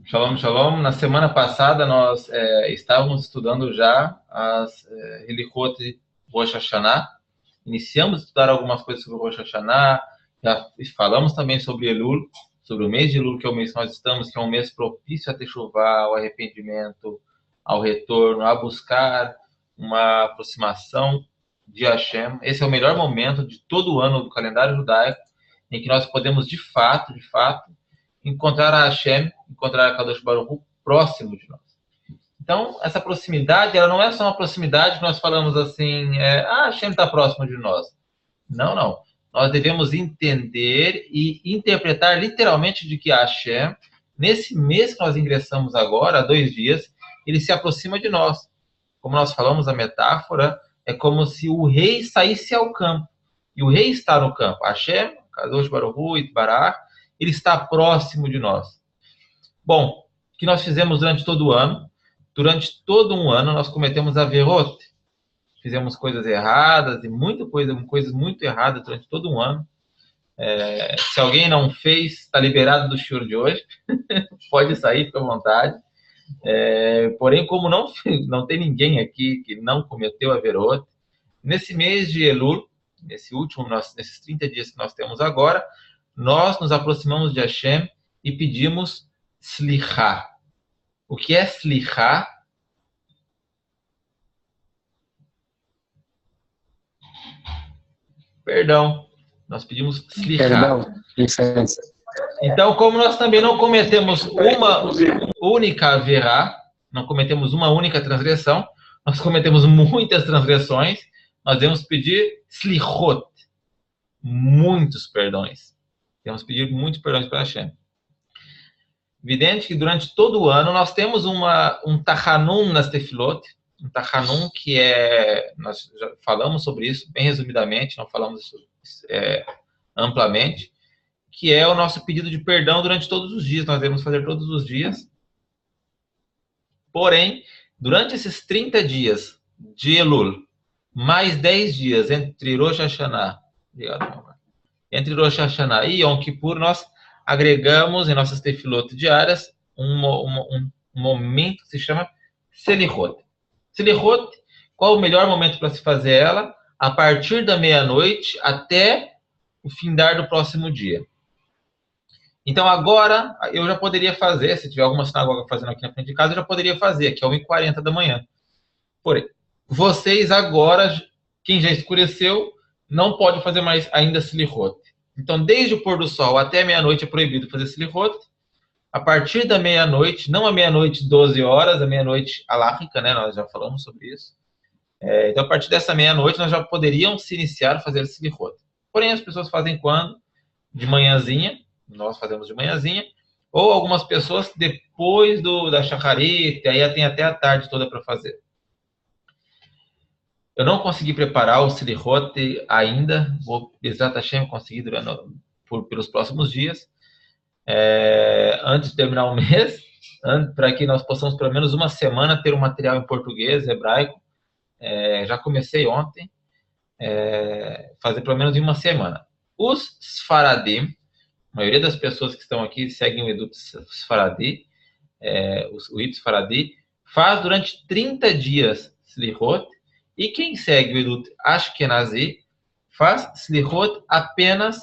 Shalom, shalom. Na semana passada nós estávamos estudando já as Helichot Rosh Hashanah. Iniciamos a estudar algumas coisas sobre Rosh Hashanah. Já falamos também sobre Elul, sobre o mês de Elul, que é o mês que nós estamos, que é um mês propício a techuvá, ao arrependimento, ao retorno, a buscar uma aproximação de Hashem. Esse é o melhor momento de todo o ano do calendário judaico, em que nós podemos de fato, encontrar a Hashem, encontrar a Kadosh Baruch Hu próximo de nós. Então, essa proximidade, ela não é só uma proximidade que nós falamos assim, Hashem está próximo de nós. Não, não. Nós devemos entender e interpretar literalmente de que Hashem, nesse mês que nós ingressamos agora, há 2 dias, ele se aproxima de nós. Como nós falamos, a metáfora é como se o rei saísse ao campo. E o rei está no campo. Hashem, Kadosh Baruch Hu, Itbarach, ele está próximo de nós. Bom, o que nós fizemos durante todo o ano? Durante todo um ano nós cometemos averot. Fizemos coisas erradas e coisas muito erradas durante todo um ano. Se alguém não fez, está liberado do shiur de hoje. Pode sair, fica à vontade. Porém, como não tem ninguém aqui que não cometeu averot, nesse mês de Elul, nesses 30 dias que nós temos agora, nós nos aproximamos de Hashem e pedimos Slichá. O que é Slichá? Perdão. Nós pedimos Slichá. Perdão, licença. Então, como nós também não cometemos uma única averá, não cometemos uma única transgressão, nós cometemos muitas transgressões, nós devemos pedir Slichot. Muitos perdões. Devemos pedir muitos perdões para Hashem. Evidente que durante todo o ano nós temos um tachanun nas tefilot, um tachanun que nós já falamos sobre isso bem resumidamente, não falamos isso amplamente, que é o nosso pedido de perdão durante todos os dias, nós devemos fazer todos os dias. Porém, durante esses 30 dias de Elul, mais 10 dias entre Rosh Hashanah, entre Rosh Hashanah e Yom Kippur, nós agregamos em nossas tefilot diárias um momento que se chama Selichot. Selichot, qual o melhor momento para se fazer ela? A partir da meia-noite até o findar do próximo dia. Então agora eu já poderia fazer, se tiver alguma sinagoga fazendo aqui na frente de casa, eu já poderia fazer, que é 1h40 da manhã. Porém, vocês agora, quem já escureceu, não pode fazer mais ainda Selichot. Então, desde o pôr do sol até meia-noite é proibido fazer Selichot. A partir da meia-noite, não a meia-noite 12 horas, a meia-noite aláfica, né? Nós já falamos sobre isso. Então, a partir dessa meia-noite, nós já poderíamos se iniciar a fazer Selichot. Porém, as pessoas fazem quando? De manhãzinha, nós fazemos de manhãzinha, ou algumas pessoas depois da Shacharit, aí tem até a tarde toda para fazer. Eu não consegui preparar o Selichot ainda, vou, Bezrat Hashem, conseguir pelos próximos dias, antes de terminar o mês, para que nós possamos pelo menos uma semana ter um material em português, hebraico. Já comecei ontem, fazer pelo menos em uma semana. Os Sfaradim, a maioria das pessoas que estão aqui seguem o Edut Sfaradi, o Edut Sfaradi, faz durante 30 dias Selichot. E quem segue o Edut Ashkenazi faz Selichot apenas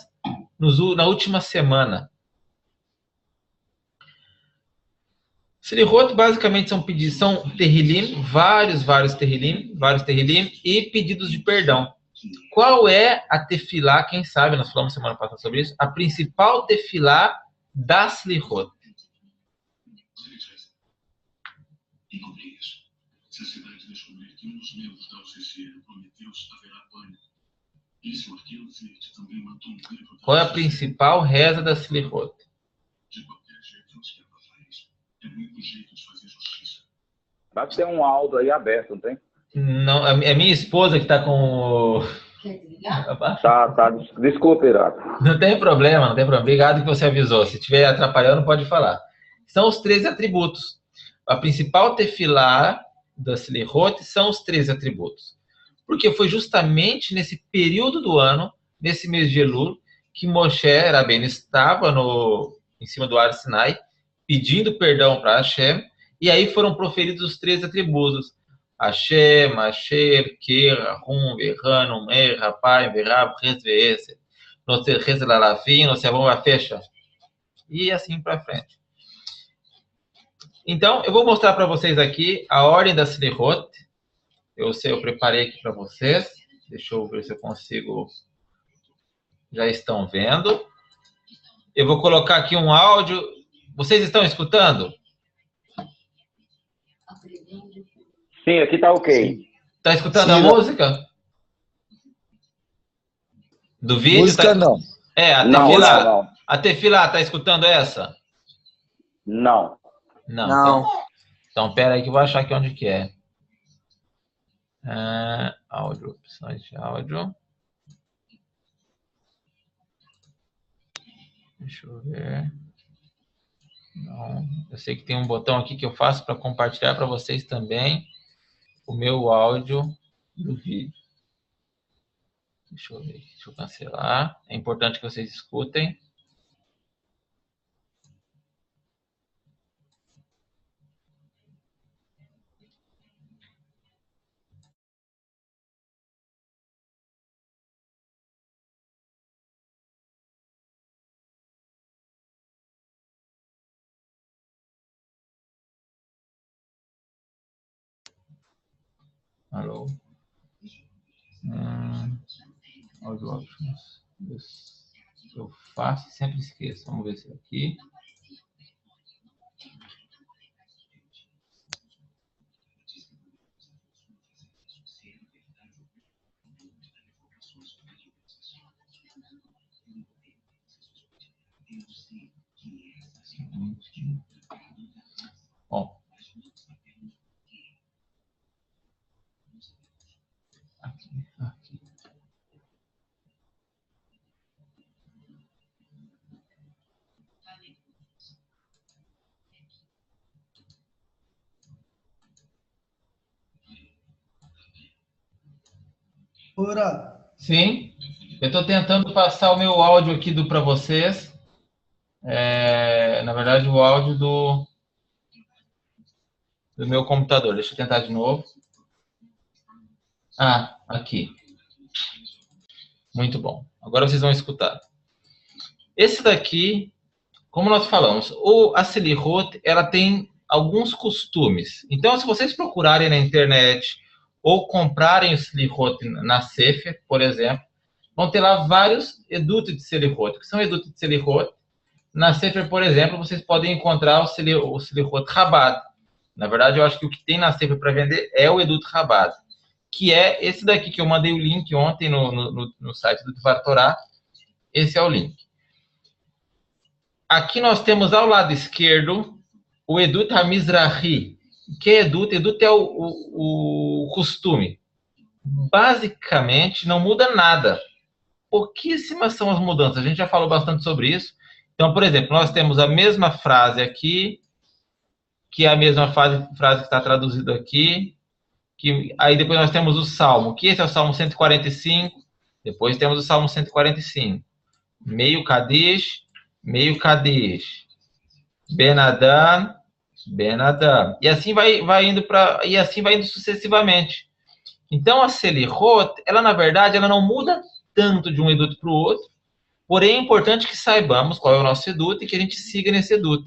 na última semana. Selichot basicamente são Tehillim, vários Tehillim e pedidos de perdão. Qual é a tefilá, quem sabe, nós falamos semana passada sobre isso, a principal tefilá da Selichot? Se a cidade descobrir que um dos membros da OCC prometeu haverá pânico. E se o Arqueiro Verde também matou um livro... Qual é a principal reza da Selichot? De qualquer jeito, não se quer fazer isso. É muito jeito de fazer justiça. Deve ter um áudio aí aberto, não tem? Não, é minha esposa que está com o... Tá. Desculpe, Irato. Não tem problema. Obrigado que você avisou. Se estiver atrapalhando, pode falar. São os 13 atributos. A principal tefilá da Selichot são os 13 atributos. Porque foi justamente nesse período do ano, nesse mês de Elul, que Moshe Rabbeinu estava em cima do Har Sinai pedindo perdão para Hashem, e aí foram proferidos os 3 atributos. Hashem, Asher, Kera, Rum, Verrano, Mer, Rapai, Verab, Resveese, Nosse Reselalafim, Nosse Abomba Fecha. E assim para frente. Então, eu vou mostrar para vocês aqui a ordem da Selihot. Eu preparei aqui para vocês. Deixa eu ver se eu consigo. Já estão vendo. Eu vou colocar aqui um áudio. Vocês estão escutando? Sim, aqui tá ok. Está escutando a música? Do vídeo? Música não. A Tefilá, está escutando essa? Não. Não. Então, pera aí que eu vou achar aqui onde que é. Áudio, opções de áudio. Deixa eu ver. Não, eu sei que tem um botão aqui que eu faço para compartilhar para vocês também o meu áudio do vídeo. Deixa eu ver, deixa eu cancelar. É importante que vocês escutem. Alô? Audio options. Eu faço e sempre esqueço. Vamos ver se é aqui. Bom. Aqui. Ora. Sim, eu estou tentando passar o meu áudio aqui para vocês. Na verdade, o áudio do meu computador. Deixa eu tentar de novo. Aqui. Muito bom. Agora vocês vão escutar. Esse daqui, como nós falamos, a Selihot, ela tem alguns costumes. Então, se vocês procurarem na internet ou comprarem o Selihot na Sefer, por exemplo, vão ter lá vários edutos de Selihot. O que são edutos de Selihot? Na Sefer, por exemplo, vocês podem encontrar o Selihot Chabad. Na verdade, eu acho que o que tem na Sefer para vender é o Edut Chabad, que é esse daqui que eu mandei o link ontem no site do Dvar Torá. Esse é o link. Aqui nós temos ao lado esquerdo o Edut HaMizrahi. Que é Edut? Edut é o costume. Basicamente, não muda nada. Pouquíssimas são as mudanças. A gente já falou bastante sobre isso. Então, por exemplo, nós temos a mesma frase aqui, que é a mesma frase que está traduzida aqui. Aí depois nós temos o Salmo, que esse é o Salmo 145. Depois temos o Salmo 145. Meio Kadesh, meio Kadesh. Ben Adam, Ben Adam. E assim vai indo sucessivamente. Então a Selihot, ela na verdade, ela não muda tanto de um Edut para o outro, porém é importante que saibamos qual é o nosso Edut e que a gente siga nesse Edut.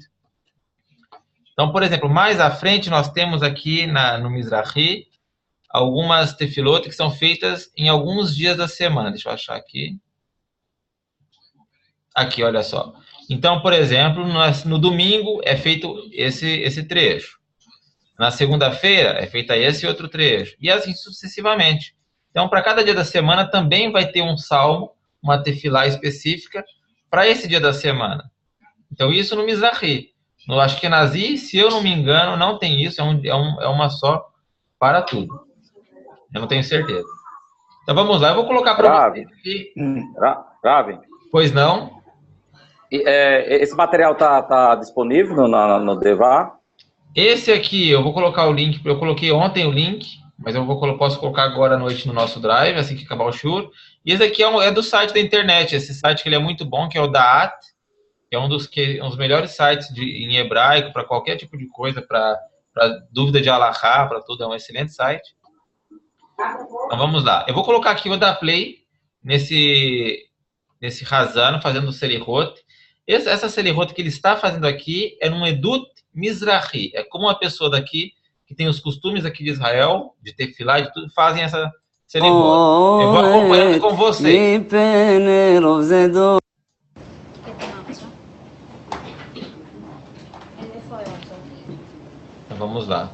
Então, por exemplo, mais à frente nós temos aqui no Mizrahi algumas tefilot que são feitas em alguns dias da semana. Deixa eu achar aqui. Aqui, olha só. Então, por exemplo, no domingo é feito esse trecho. Na segunda-feira é feito esse outro trecho. E assim sucessivamente. Então, para cada dia da semana também vai ter um salmo, uma tefilá específica para esse dia da semana. Então, isso no Mizrahi. No Ashkenazi, se eu não me engano, não tem isso. É uma só para tudo. Eu não tenho certeza. Então, vamos lá. Eu vou colocar para vocês aqui. Ravi. Pois não? Esse material tá disponível no Devar? Esse aqui, eu vou colocar o link. Eu coloquei ontem o link, mas eu posso colocar agora à noite no nosso Drive, assim que acabar o shur. E esse aqui é do site da internet. Esse site que ele é muito bom, que é o Daat, que é um dos melhores sites em hebraico para qualquer tipo de coisa, para dúvida de alahá, para tudo, é um excelente site. Então vamos lá. Eu vou colocar aqui, vou dar play nesse Razano, fazendo o Selihot. Essa Selihot que ele está fazendo aqui é num Edut Mizrahi. É como uma pessoa daqui, que tem os costumes aqui de Israel, de tefilá, de tudo, fazem essa Selihot. Eu vou acompanhando com vocês. Então vamos lá.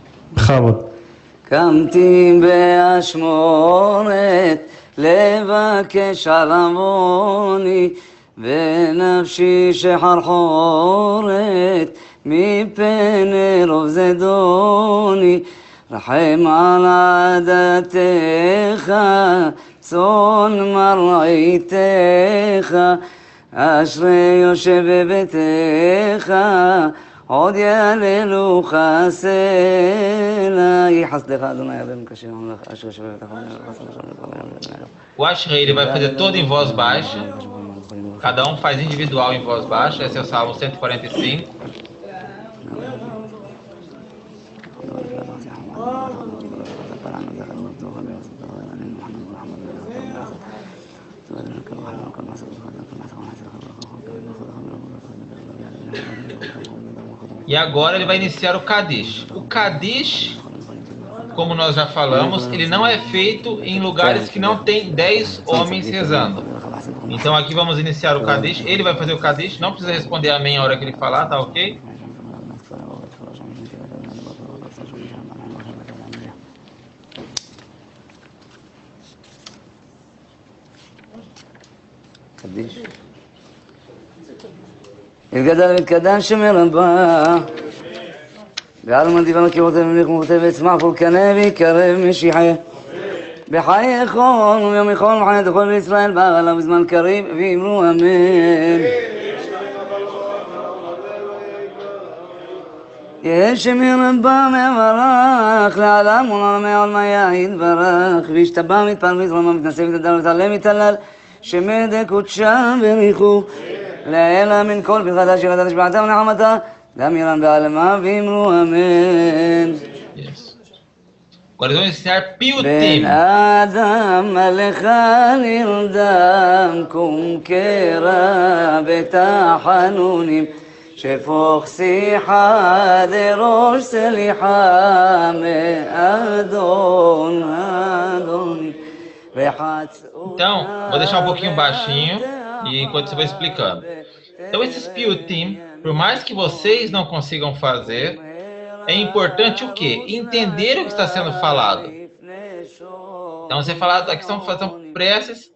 קמתי באשמורת לבקש על עווני ונפשי שחרחורת מפני רוב זדוני רחם על עדתך צאן מרעיתך אשרי יושב בביתך עוד יעללו חסלה יחסדך אדוני אבינו כשיר המלך אשר יושב בביתך O Ashrei, ele vai fazer todo em voz baixa. Cada um faz individual em voz baixa. Esse é o Salmo 145. E agora ele vai iniciar o Kadish. O Kadish, como nós já falamos, ele não é feito em lugares que não tem 10 homens rezando. Então aqui vamos iniciar o Kadish. Ele vai fazer o Kadish, não precisa responder amém a hora que ele falar, tá ok? קדיש. יתגדל ויתקדש שמרבה בעלמא דיבר קירות ומליך ומבטא ויצמח פולקנה ויקרב משיחה בחי יכול ויום יכול וחי תכל בישראל בא עליו בזמן קריב ואמרו אמן יש שמרבה מברך לעולם ולעולמי עולמיה יתברך וישתבח מתפעל ויתרומם מתנשא ויתהדר ויתעלה ויתהלל שמדי קודשה בריחו לאלה מן כל ברכתה שירתה תשבעתה ונחמתה לאמירן בעלמה ואמרו אמן. Agora vamos ensinar Piutim. בן אדם עליך נרדם קום קרא בתחנונים שפוך שיחה דראש סליחה מאדון אדוני Então, vou deixar um pouquinho baixinho e enquanto você vai explicando. Então, esses Piutim, por mais que vocês não consigam fazer, é importante o quê? Entender o que está sendo falado. Então, você fala, aqui são preces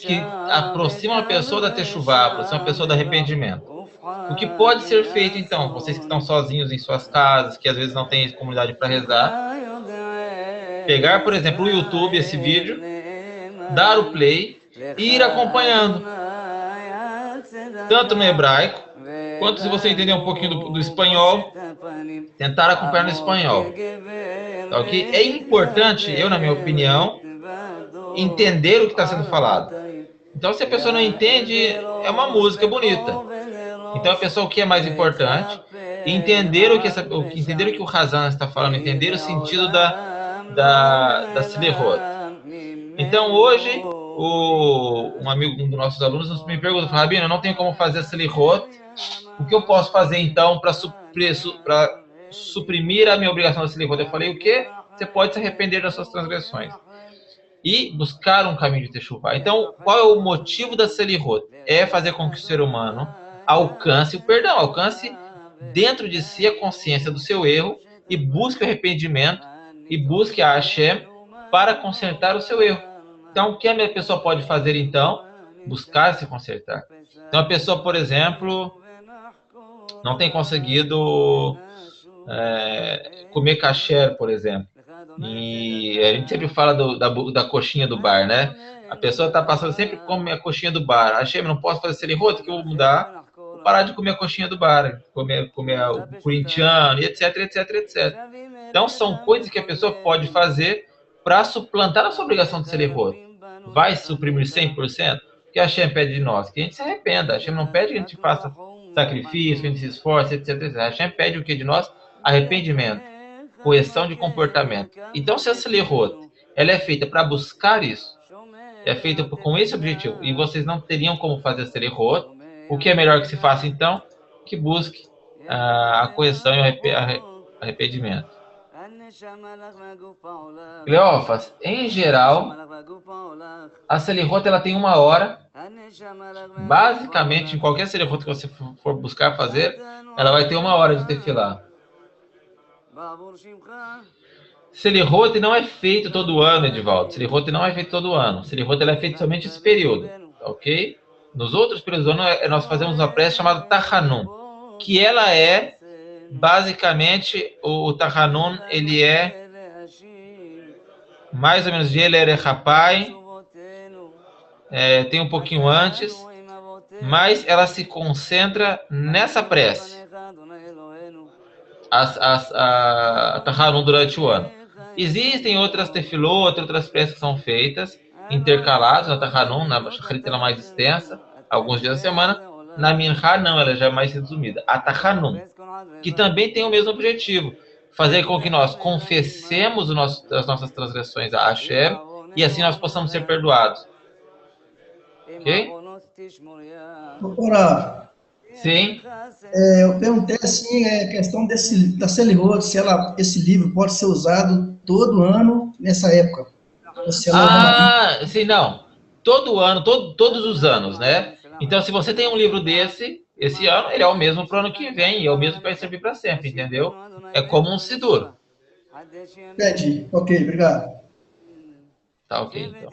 que aproximam a pessoa da Teshuvah, aproximam a pessoa do arrependimento. O que pode ser feito, então, vocês que estão sozinhos em suas casas, que às vezes não têm comunidade para rezar, pegar, por exemplo, o YouTube, esse vídeo, dar o play e ir acompanhando. Tanto no hebraico, quanto se você entender um pouquinho do espanhol, tentar acompanhar no espanhol. Tá, ok? É importante, eu, na minha opinião, entender o que está sendo falado. Então, se a pessoa não entende, é uma música bonita. Então, a pessoa, o que é mais importante? Entender o que o Razan está falando, entender o sentido da Selihot. Então, hoje, um amigo, um dos nossos alunos, me perguntou, Rabino, eu não tenho como fazer a Selihot, o que eu posso fazer, então, para suprimir a minha obrigação da Selihot? Eu falei, o quê? Você pode se arrepender das suas transgressões e buscar um caminho de Teshuvah. Então, qual é o motivo da Selihot? É fazer com que o ser humano alcance o perdão, alcance dentro de si a consciência do seu erro e busque o arrependimento e busque a Hashem para consertar o seu erro. Então, o que a minha pessoa pode fazer, então? Buscar se consertar. Então, a pessoa, por exemplo, não tem conseguido comer kasher, por exemplo. E a gente sempre fala da coxinha do bar, né? A pessoa está passando sempre come a coxinha do bar. Hashem, não posso fazer Selihot, que eu vou mudar. Vou parar de comer a coxinha do bar, comer o corintiano, etc, etc, etc. Então, são coisas que a pessoa pode fazer para suplantar a sua obrigação de Selihot. Vai suprimir 100%? O que Hashem pede de nós? Que a gente se arrependa. Hashem não pede que a gente faça sacrifício, que a gente se esforce, etc, etc. Hashem pede o que de nós? Arrependimento, correção de comportamento. Então, se a Selirot, ela é feita para buscar isso, é feita com esse objetivo, e vocês não teriam como fazer a Selirot, o que é melhor que se faça, então? Que busque a correção e o arrependimento. Cleófas, em geral, a Selirot, ela tem 1 hora. Basicamente, em qualquer Selirot que você for buscar fazer, ela vai ter 1 hora de tefilá. Selirot não é feito todo ano, Edivaldo. Selirot não é feito todo ano. Selirot ela é feito somente esse período, ok? Nos outros períodos do ano, nós fazemos uma prece chamada Tachanun, que ela é, basicamente, o Tachanun, ele é mais ou menos de Elere Rapai, tem um pouquinho antes, mas ela se concentra nessa prece, a Tachanun durante o ano. Existem outras tefilot, outras preces que são feitas, intercaladas na Tachanun, na Shacharit ela é mais extensa, alguns dias da semana. Na Minha não, ela já é mais resumida. A Tachanun, que também tem o mesmo objetivo, fazer com que nós confessemos as nossas transgressões a Hashem, e assim nós possamos ser perdoados. Ok? Doutora, Sim. eu perguntei assim, a questão da Selirot, se esse livro pode ser usado todo ano nessa época. Sim, não. Todo ano, todos os anos, né? Então, se você tem um livro esse ano, ele é o mesmo para o ano que vem, e é o mesmo que vai servir para sempre, entendeu? É como um Sidur. Entendi. Ok, obrigado. Tá ok, então.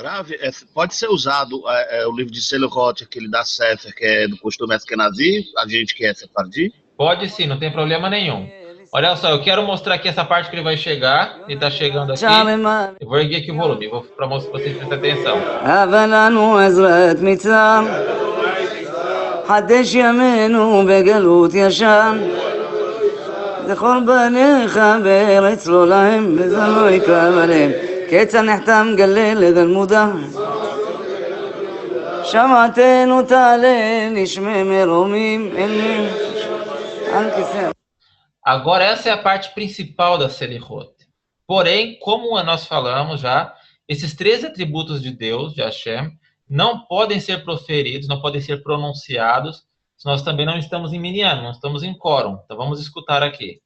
Rav, pode ser usado o livro de Selirot, aquele da Sefer, que é do costume Askenazi, a gente que é Sefardi? Pode sim, não tem problema nenhum. Olha só, eu quero mostrar aqui essa parte que ele vai chegar. Ele está chegando aqui. Eu vou erguer aqui o volume, para mostrar para vocês prestarem atenção. חדש ימינו בגלות ישן, זכור בניך בארץ לא להם, וזה לא יקרב עליהם. כיצד נחתם גלה לגלמודה, שמעתנו תעלה נשמע מרומים אלמים על כיסא. Agora, essa é a parte principal da Selirot. Porém, como nós falamos já, esses 3 atributos de Deus, de Hashem, não podem ser proferidos, não podem ser pronunciados, se nós também não estamos em Minyan, não estamos em quórum. Então vamos escutar aqui.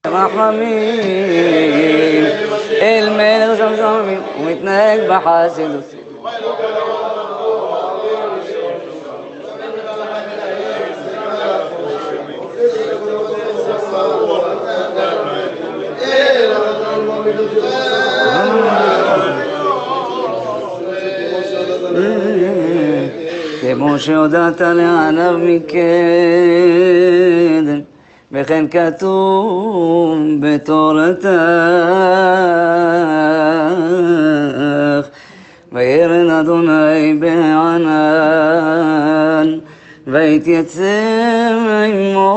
כמו שהודעת לענב מקדם, וכן כתוב בתורתך, וירן אדוני בענן, ויתייצב עמו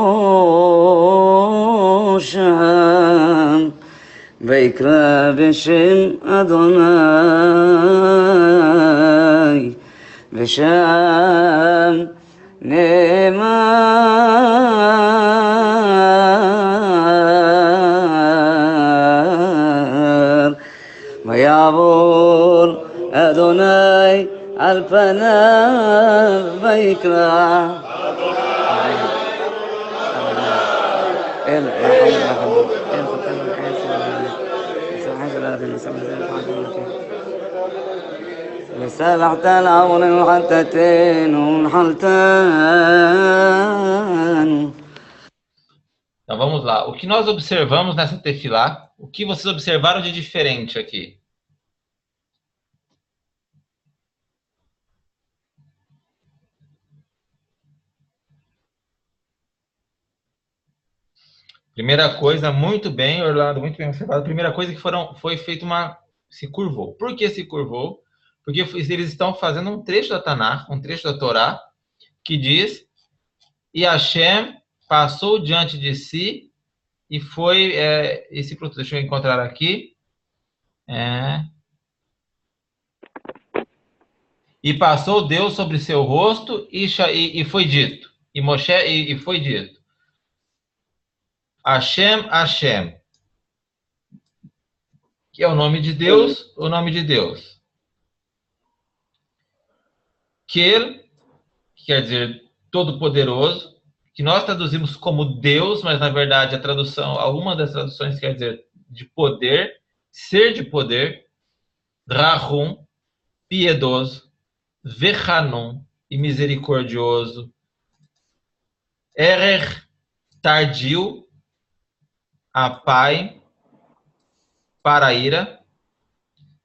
שם, ויקרא בשם אדוני, ושם נאמר, ויעבור אדוני על פניו ויקרא וסלחת לעורנו חטאתנו ונחלתנו. Então vamos lá. O que nós observamos nessa tefilá? O que vocês observaram de diferente aqui? Primeira coisa, muito bem, Orlando, muito bem observado. Primeira coisa que foi feito se curvou. Por que se curvou? Porque eles estão fazendo um trecho da Tanakh, um trecho da Torá, que diz: e Hashem passou diante de si e foi esse produto. Deixa eu encontrar aqui. E passou Deus sobre seu rosto e foi dito. E foi dito. Hashem, Hashem. Que é o nome de Deus, o nome de Deus. Kel, que quer dizer todo-poderoso, que nós traduzimos como Deus, mas na verdade a tradução, alguma das traduções quer dizer de poder, ser de poder. Rahum, piedoso. Vechanon, e misericordioso. Erer, tardio. Apai, para a ira.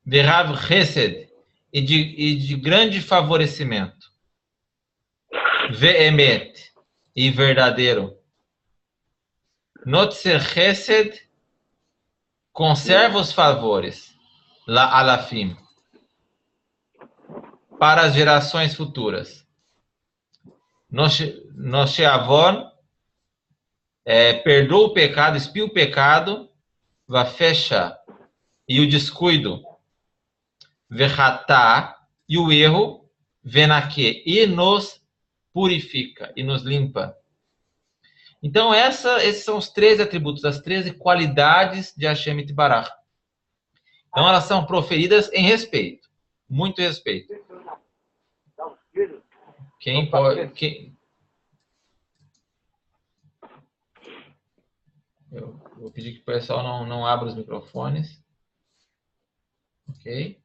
Verav Chesed, e de grande favorecimento. Veemet, e verdadeiro. Notzer Chesed, conserva os favores. La alafim, para as gerações futuras. Nosheavon, perdoa o pecado, expia o pecado. Vafecha, e o descuido. Verratá, e o erro. Venaque, e nos purifica, e nos limpa. Então, esses são os 13 atributos, as 13 qualidades de Hashem Itbarach. Então, elas são proferidas em respeito. Muito respeito. Quem pode... Eu vou pedir que o pessoal não abra os microfones. Ok.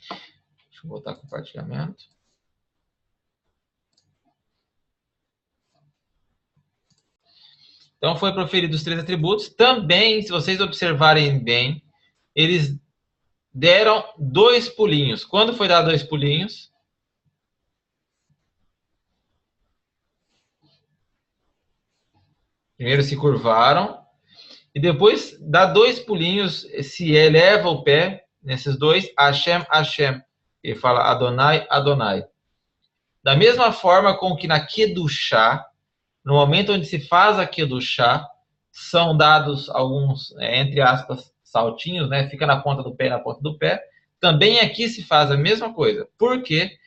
Deixa eu voltar ao compartilhamento. Então, foi proferido os 3 atributos. Também, se vocês observarem bem, eles deram 2 pulinhos. Quando foi dar 2 pulinhos? Primeiro se curvaram. E depois dá 2 pulinhos, se eleva o pé, nesses 2, Hashem, Hashem. Ele fala Adonai, Adonai. Da mesma forma com que na Kedushá, no momento onde se faz a Kedushá, são dados alguns, entre aspas, saltinhos, né? Fica na ponta do pé, na ponta do pé. Também aqui se faz a mesma coisa. Por quê?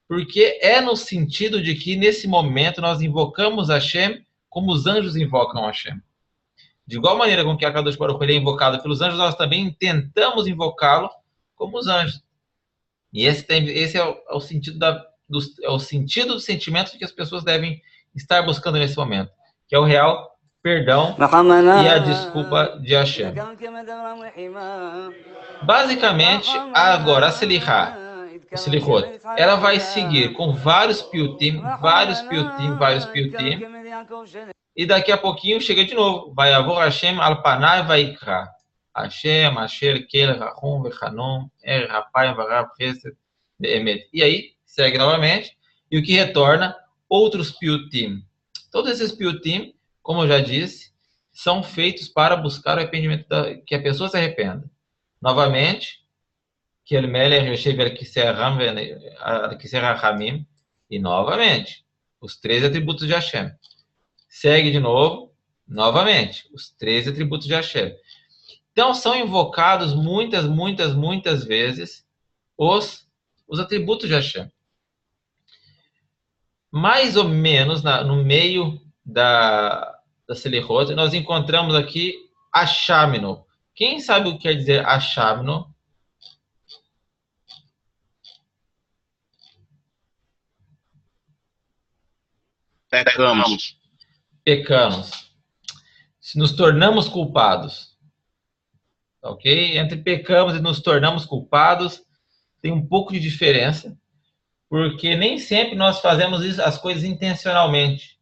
Porque é no sentido de que, nesse momento, nós invocamos Hashem como os anjos invocam Hashem. De igual maneira com que a Kadosh Baruch Hu é invocado pelos anjos, nós também tentamos invocá-lo como os anjos. E esse é o sentido o sentido do sentimento que as pessoas devem estar buscando nesse momento, que é o real perdão e a desculpa de Hashem. Basicamente, agora a Selichá, o Selichot, ela vai seguir com vários piutim, e daqui a pouquinho chega de novo. Vai avor Hashem alpanai vaikra. Hashem, Asher, Kel, Rahum, Vechanom, Rapai, Varav, Chesed, Emet. E aí, segue novamente. E o que retorna? Outros piutim. Todos esses piutim, como eu já disse, são feitos para buscar o arrependimento, que a pessoa se arrependa. Novamente, que el Melech Yoshev el Kiser Hamim. E novamente, os 13 atributos de Hashem. Segue de novo, novamente, os 13 atributos de Hashem. Então, são invocados muitas vezes os atributos de Hashem. Mais ou menos no meio da Selichot, nós encontramos aqui Ashamino. Quem sabe o que quer dizer Ashamino? Pecamos. Se nos tornamos culpados. Ok? Entre pecamos e nos tornamos culpados, tem um pouco de diferença, porque nem sempre nós fazemos as coisas intencionalmente.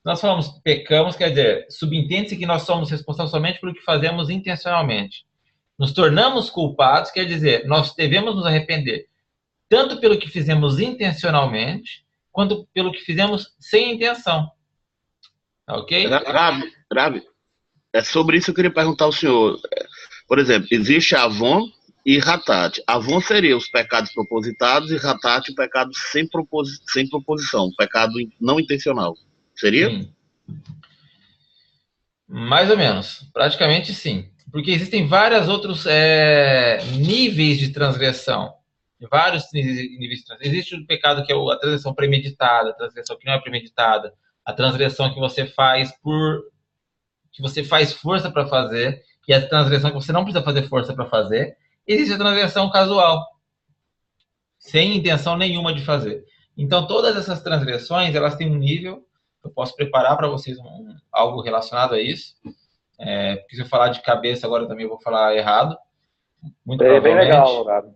Nós falamos pecamos, quer dizer, subentende-se que nós somos responsáveis somente pelo que fazemos intencionalmente. Nos tornamos culpados, quer dizer, nós devemos nos arrepender, tanto pelo que fizemos intencionalmente, quanto pelo que fizemos sem intenção. Ok? Rabi, é sobre isso que eu queria perguntar ao senhor. Por exemplo, existe Avon e Hatat. Avon seria os pecados propositados e Hatat o pecado sem proposição, o pecado não intencional. Seria? Sim. Mais ou menos. Praticamente sim. Porque existem vários outros níveis de transgressão. vários níveis de transgressão. Existe o pecado que é a transgressão premeditada, a transgressão que não é premeditada, a transgressão que você faz força para fazer, e a transgressão que você não precisa fazer força para fazer. Existe a transgressão casual, sem intenção nenhuma de fazer. Então, todas essas transgressões, elas têm um nível. Eu posso preparar para vocês algo relacionado a isso. Porque se eu falar de cabeça agora também eu vou falar errado. Muito bem legal, Gabi.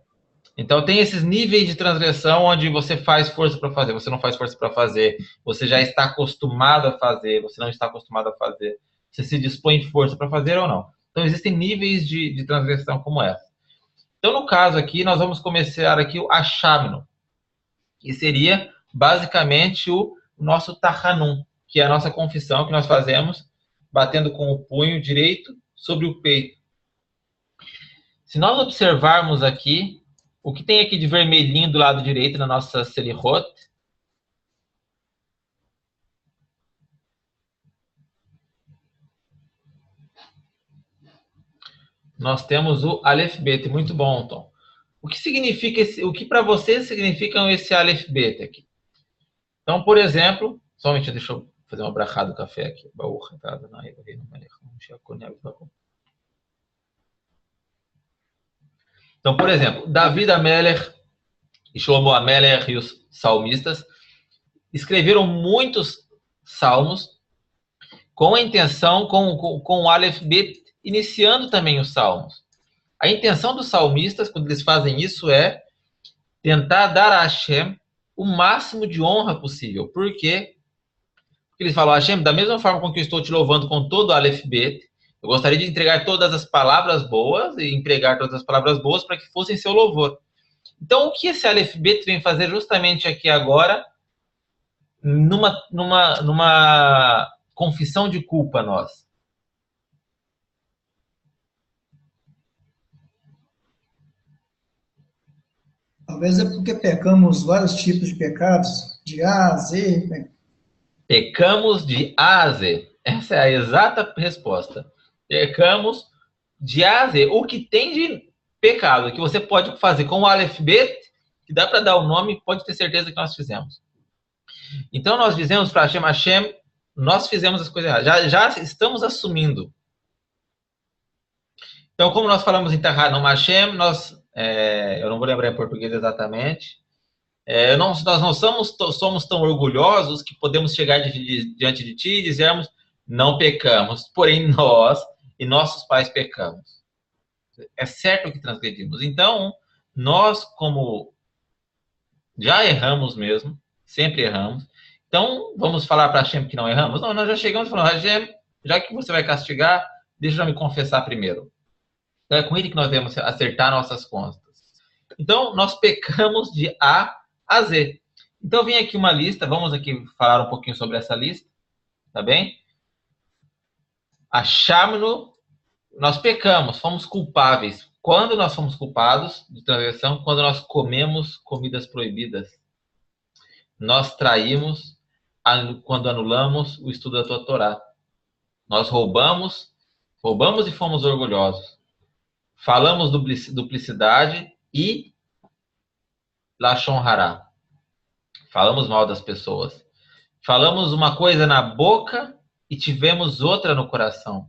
Então, tem esses níveis de transgressão onde você faz força para fazer, você não faz força para fazer, você já está acostumado a fazer, você não está acostumado a fazer, você se dispõe de força para fazer ou não. Então, existem níveis de transgressão como essa. Então, no caso aqui, nós vamos começar aqui o Ashamno, que seria basicamente o nosso Tahanum, que é a nossa confissão que nós fazemos batendo com o punho direito sobre o peito. Se nós observarmos aqui, o que tem aqui de vermelhinho do lado direito na nossa Selihot, nós temos o Aleph Bet. Muito bom, Tom. O que significa o que para vocês significam esse Aleph Bet aqui? Então, por exemplo, somente deixa eu fazer uma brachá do café aqui. Então, por exemplo, David Amelech e Shlomo Amelech e os salmistas escreveram muitos salmos com a intenção, com o Aleph Bet, iniciando também os salmos. A intenção dos salmistas, quando eles fazem isso, é tentar dar a Hashem o máximo de honra possível. Por quê? Porque eles falam, Hashem, da mesma forma com que eu estou te louvando com todo o Aleph Bet, eu gostaria de entregar todas as palavras boas e empregar todas as palavras boas para que fossem seu louvor. Então, o que esse Aleph Bet vem fazer justamente aqui agora, numa confissão de culpa nossa? Talvez é porque pecamos vários tipos de pecados, de A a Z. Né? Pecamos de A a Z. Essa é a exata resposta. Pecamos de A a Z. O que tem de pecado que você pode fazer com o Aleph Bet, que dá para dar o nome, pode ter certeza que nós fizemos. Então, nós dizemos para Hashem, nós fizemos as coisas erradas. Já estamos assumindo. Então, como nós falamos em Tahanum Hashem, eu não vou lembrar em português exatamente. Nós não somos tão orgulhosos que podemos chegar diante de ti e dizermos, não pecamos, porém nós e nossos pais pecamos. É certo que transgredimos. Então, nós, como já erramos mesmo, sempre erramos, então vamos falar para Hashem que não erramos? Não, nós já chegamos falando, Hashem, já que você vai castigar, deixa eu me confessar primeiro. Então, é com ele que nós devemos acertar nossas contas. Então, nós pecamos de A a Z. Então, vem aqui uma lista. Vamos aqui falar um pouquinho sobre essa lista. Tá bem? Achámonos, nós pecamos, fomos culpáveis. Quando nós fomos culpados de transgressão? Quando nós comemos comidas proibidas. Nós traímos quando anulamos o estudo da tua Torá. Nós roubamos e fomos orgulhosos. Falamos duplicidade e Lashon Hará. Falamos mal das pessoas. Falamos uma coisa na boca e tivemos outra no coração.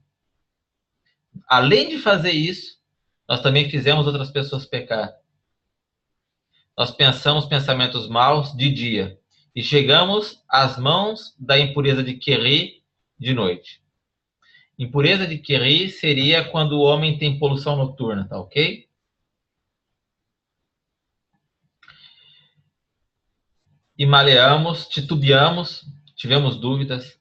Além de fazer isso, nós também fizemos outras pessoas pecar. Nós pensamos pensamentos maus de dia e chegamos às mãos da impureza de Keri de noite. Impureza de Keri seria quando o homem tem poluição noturna, tá ok? E maleamos, titubeamos, tivemos dúvidas.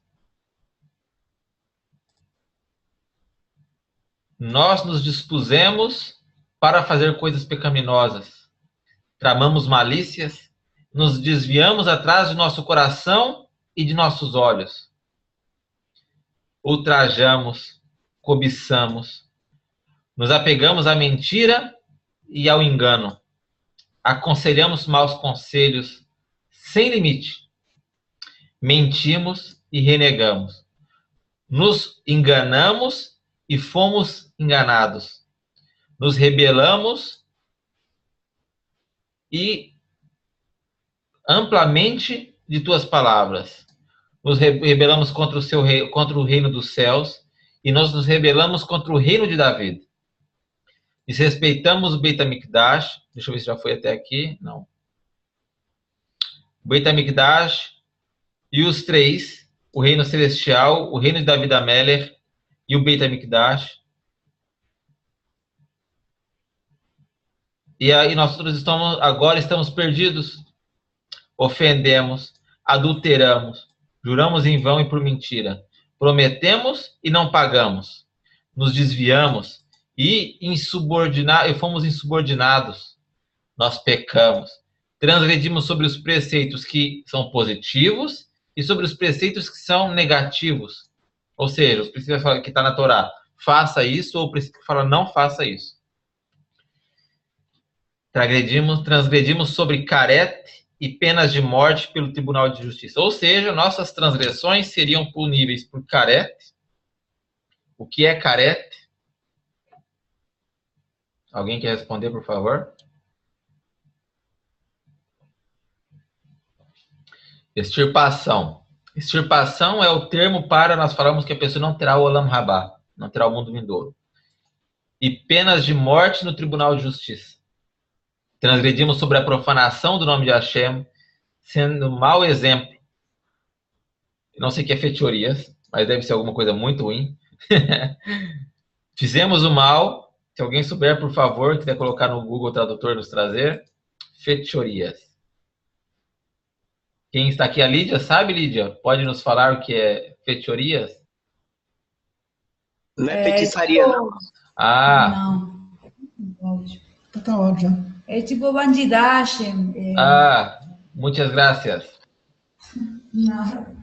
Nós nos dispusemos para fazer coisas pecaminosas. Tramamos malícias, nos desviamos atrás de nosso coração e de nossos olhos. Ultrajamos, cobiçamos, nos apegamos à mentira e ao engano. Aconselhamos maus conselhos sem limite. Mentimos e renegamos. Nos enganamos e fomos enganados. Nos rebelamos e amplamente de tuas palavras. Nos rebelamos contra o seu rei, contra o reino dos céus, e nós nos rebelamos contra o reino de David. Desrespeitamos o Beit HaMikdash. Deixa eu ver se já foi até aqui. Não. O Beit HaMikdash e os três, o reino celestial, o reino de David Amelech e o Beit HaMikdash. E aí nós agora estamos perdidos. Ofendemos, adulteramos, juramos em vão e por mentira. Prometemos e não pagamos. Nos desviamos e fomos insubordinados. Nós pecamos. Transgredimos sobre os preceitos que são positivos e sobre os preceitos que são negativos. Ou seja, os preceitos que está na Torá, faça isso, ou o preceito que fala não faça isso. Transgredimos sobre carete e penas de morte pelo Tribunal de Justiça. Ou seja, nossas transgressões seriam puníveis por carete. O que é carete? Alguém quer responder, por favor? Extirpação. Extirpação é o termo para nós falarmos que a pessoa não terá o Olam Rabá, não terá o mundo vindouro. E penas de morte no Tribunal de Justiça. Transgredimos sobre a profanação do nome de Hashem, sendo um mau exemplo. Não sei o que é feitiorias, mas deve ser alguma coisa muito ruim. Fizemos o mal. Se alguém souber, por favor, quiser colocar no Google Tradutor nos trazer. Feitiorias. Quem está aqui? A Lídia, sabe, Lídia? Pode nos falar o que é feitiorias? Não é feitiçaria, não. Ah. Não. Tá ótimo. É tipo bandidagem. Muitas graças. Não.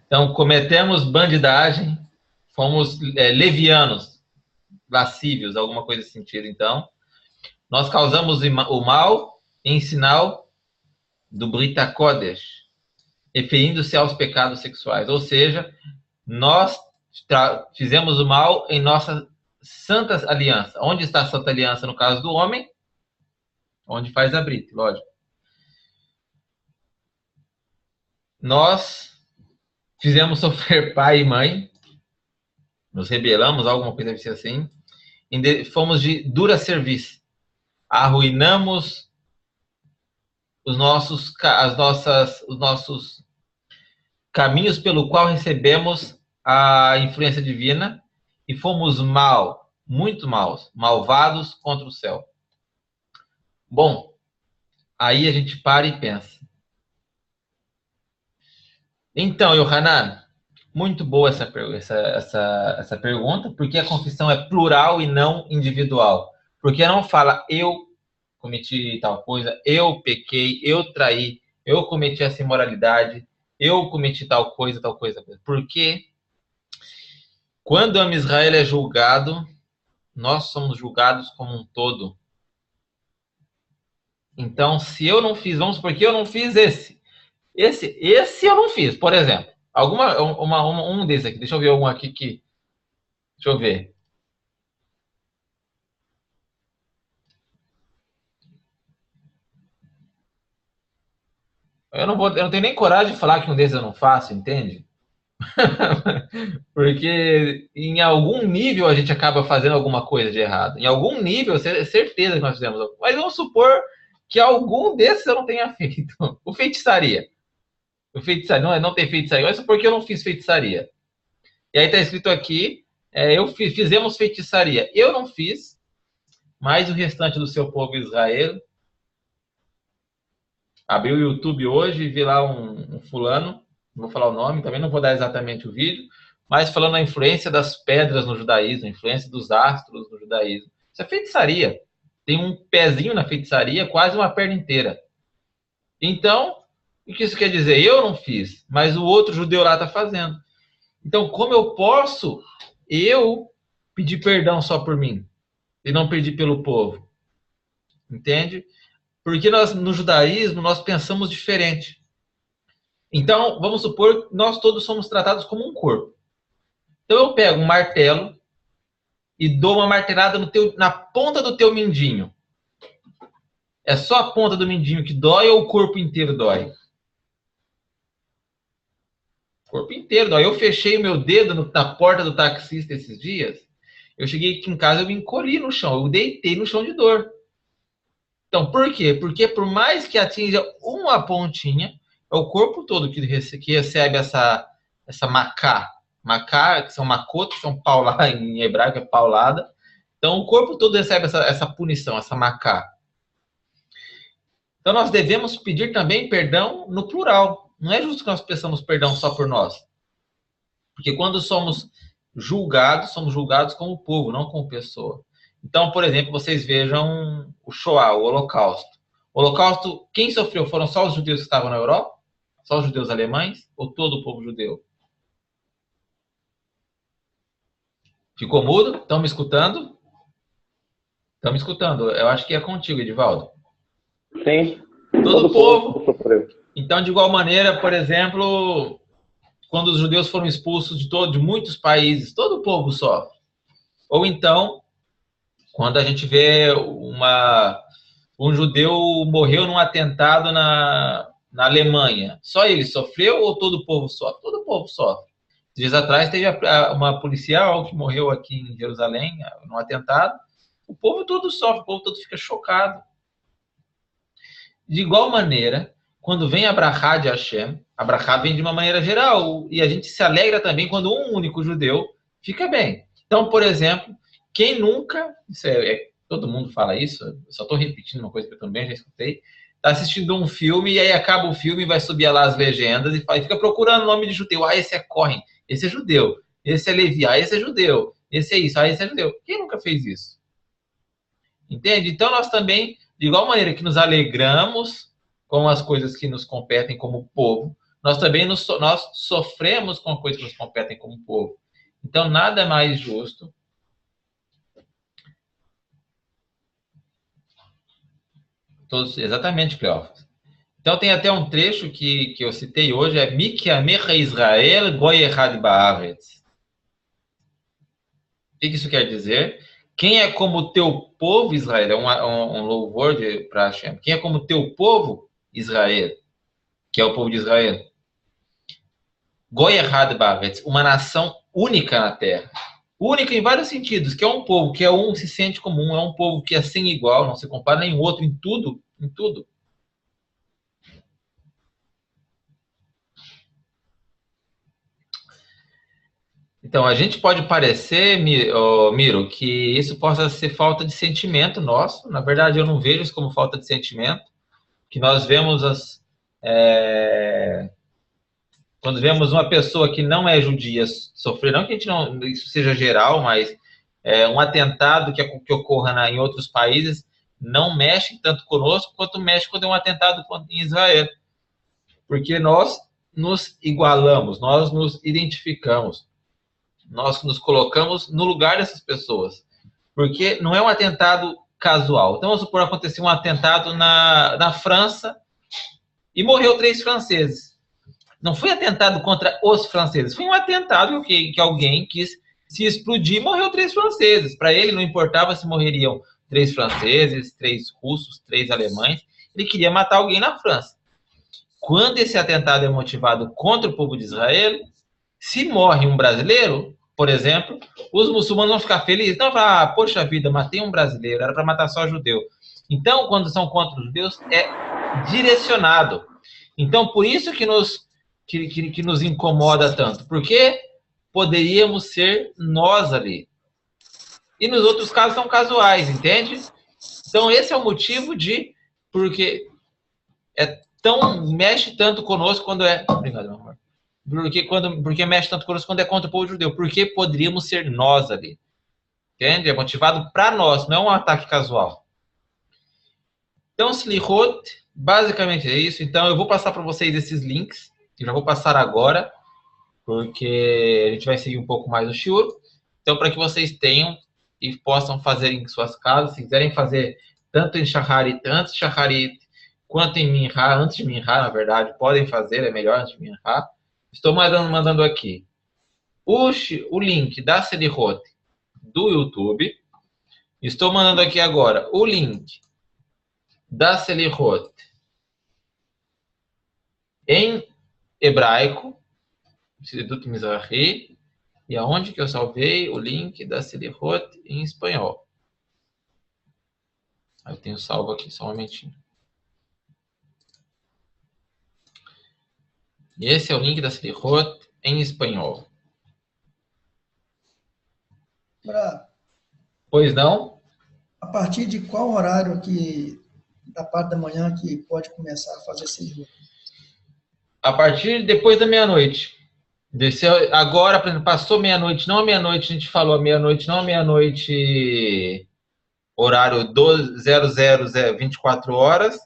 Então, cometemos bandidagem, fomos levianos, lascívios, alguma coisa nesse sentido, então. Nós causamos o mal em sinal do Brit HaKodesh, referindo-se aos pecados sexuais. Ou seja, nós fizemos o mal em nossa santa aliança. Onde está a santa aliança no caso do homem? Onde faz a Brit, lógico. Nós fizemos sofrer pai e mãe, nos rebelamos, alguma coisa deve ser assim, fomos de dura serviço, arruinamos os nossos caminhos pelo qual recebemos a influência divina e fomos muito maus, malvados contra o céu. Bom, aí a gente para e pensa. Então, Yohanan, muito boa essa pergunta, porque a confissão é plural e não individual. Porque não fala, eu cometi tal coisa, eu pequei, eu traí, eu cometi essa imoralidade, eu cometi tal coisa. Porque quando o Israel é julgado, nós somos julgados como um todo. Então, se eu não fiz, vamos supor que eu não fiz esse eu não fiz, por exemplo. Um desses aqui. Deixa eu ver algum aqui que... Deixa eu ver. Eu não tenho nem coragem de falar que um desses eu não faço, entende? Porque em algum nível a gente acaba fazendo alguma coisa de errado. Em algum nível, é certeza que nós fizemos. Mas vamos supor que algum desses eu não tenha feito. O feitiçaria. Não tem feitiçaria. Mas porque eu não fiz feitiçaria. E aí está escrito aqui, fizemos feitiçaria. Eu não fiz, mas o restante do seu povo Israel. Abri o YouTube hoje e vi lá um fulano, não vou falar o nome, também não vou dar exatamente o vídeo, mas falando a influência das pedras no judaísmo, a influência dos astros no judaísmo. Isso é feitiçaria. Tem um pezinho na feitiçaria, quase uma perna inteira. Então, o que isso quer dizer? Eu não fiz, mas o outro judeu lá está fazendo. Então, como eu posso pedir perdão só por mim e não pedir pelo povo? Entende? Porque no judaísmo, nós pensamos diferente. Então, vamos supor que nós todos somos tratados como um corpo. Então, eu pego um martelo e dou uma martelada na ponta do teu mindinho. É só a ponta do mindinho que dói ou o corpo inteiro dói? O corpo inteiro dói. Eu fechei o meu dedo na porta do taxista esses dias. Eu cheguei aqui em casa, eu me encolhi no chão. Eu deitei no chão de dor. Então, por quê? Porque por mais que atinja uma pontinha, é o corpo todo que recebe essa macá. Macá, que são macotas, que são paulada, em hebraico é paulada. Então, o corpo todo recebe essa punição, essa macá. Então, nós devemos pedir também perdão no plural. Não é justo que nós peçamos perdão só por nós. Porque quando somos julgados como povo, não como pessoa. Então, por exemplo, vocês vejam o Shoah, o Holocausto. O Holocausto, quem sofreu foram só os judeus que estavam na Europa? Só os judeus alemães? Ou todo o povo judeu? Ficou mudo? Estão me escutando? Estão me escutando? Eu acho que é contigo, Edivaldo. Sim. Todo o povo sofreu. Então, de igual maneira, por exemplo, quando os judeus foram expulsos de muitos países, todo o povo sofre. Ou então, quando a gente vê um judeu morreu num atentado na Alemanha, só ele sofreu ou todo o povo sofre? Todo o povo sofre. Dias atrás teve uma policial que morreu aqui em Jerusalém, num atentado. O povo todo sofre, o povo todo fica chocado. De igual maneira, quando vem a brachá de Hashem, a brachá vem de uma maneira geral, e a gente se alegra também quando um único judeu fica bem. Então, por exemplo, quem nunca, todo mundo fala isso, eu só estou repetindo uma coisa que eu também já escutei, está assistindo um filme, e aí acaba o filme, vai subir lá as legendas, e fica procurando o nome de judeu. Ah, esse é Cohen, esse é judeu, esse é Levi, ah, esse é judeu, esse é isso, ah, esse é judeu. Quem nunca fez isso? Entende? Então, nós também, de igual maneira que nos alegramos com as coisas que nos competem como povo, nós também nós sofremos com as coisas que nos competem como povo. Então, nada mais justo exatamente, Cleófas. Então, tem até um trecho que eu citei hoje, é Miki Amecha Israel Goi Echad Baaretz. O que isso quer dizer? Quem é como o teu povo, Israel? É um louvor para Hashem. Quem é como o teu povo, Israel? Que é o povo de Israel. Goi Echad Baaretz, uma nação única na terra. Única em vários sentidos, que é um povo que é um, se sente comum, é um povo que é sem igual, não se compara nenhum outro em tudo, em tudo. Então, a gente pode parecer, Miro, que isso possa ser falta de sentimento nosso. Na verdade, eu não vejo isso como falta de sentimento. Que nós vemos quando vemos uma pessoa que não é judia sofrer, não que isso seja geral, mas um atentado que ocorra em outros países não mexe tanto conosco quanto mexe quando é um atentado em Israel. Porque nós nos igualamos, nós nos identificamos. Nós nos colocamos no lugar dessas pessoas. Porque não é um atentado casual. Então, vamos supor, aconteceu um atentado na França e morreu 3 franceses. Não foi atentado contra os franceses, foi um atentado que alguém quis se explodir e morreu 3 franceses. Para ele não importava se morreriam 3 franceses, 3 russos, 3 alemães. Ele queria matar alguém na França. Quando esse atentado é motivado contra o povo de Israel, se morre um brasileiro, por exemplo, os muçulmanos vão ficar felizes. Não, falar, poxa vida, matei um brasileiro, era para matar só judeu. Então, quando são contra os judeus, é direcionado. Então, por isso que nos incomoda tanto. Porque poderíamos ser nós ali. E nos outros casos são casuais, entende? Então, esse é o motivo porque mexe tanto conosco quando é... Obrigado, meu amor. Porque mexe tanto conosco quando é contra o povo judeu. Porque poderíamos ser nós ali. Entende? É motivado para nós, não é um ataque casual. Então, Slichot, basicamente é isso. Então, eu vou passar para vocês esses links. Eu já vou passar agora, porque a gente vai seguir um pouco mais o shiur. Então, para que vocês tenham e possam fazer em suas casas, se quiserem fazer tanto em Shacharit, antes de Shacharit, quanto em Minha, antes de Minha, na verdade, podem fazer, é melhor antes de Minha. Estou mandando aqui o link da Selichot do YouTube. Estou mandando aqui agora o link da Selihot em hebraico, Instituto Mizrahi, e aonde que eu salvei o link da Selihot em espanhol. Eu tenho salvo aqui, só um momentinho. E esse é o link da Selihot em espanhol. Pois não? A partir de qual horário da parte da manhã que pode começar a fazer Selihot? A partir depois da meia-noite. Agora, por exemplo, passou meia-noite, não a meia-noite, a gente falou a meia-noite, não a meia-noite, horário 24 horas,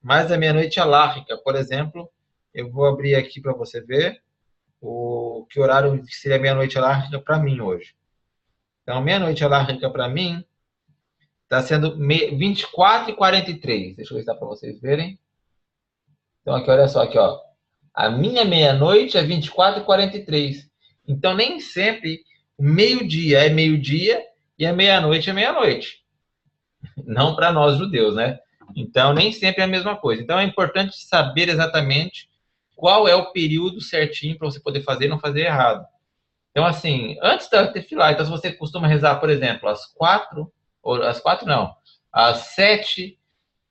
mas a meia-noite alárrica, por exemplo, eu vou abrir aqui para você ver que horário seria meia-noite alárrica para mim hoje. Então, meia-noite alárrica para mim está sendo 24h43. Deixa eu ver se dá para vocês verem. Então, aqui, olha só, aqui, ó. A minha meia-noite é 24h43. Então, nem sempre o meio-dia é meio-dia e a meia-noite é meia-noite. Não para nós judeus, né? Então, nem sempre é a mesma coisa. Então, é importante saber exatamente qual é o período certinho para você poder fazer e não fazer errado. Então, assim, antes da tefilá, então, se você costuma rezar, por exemplo, às 4, ou às 4 não, às 7,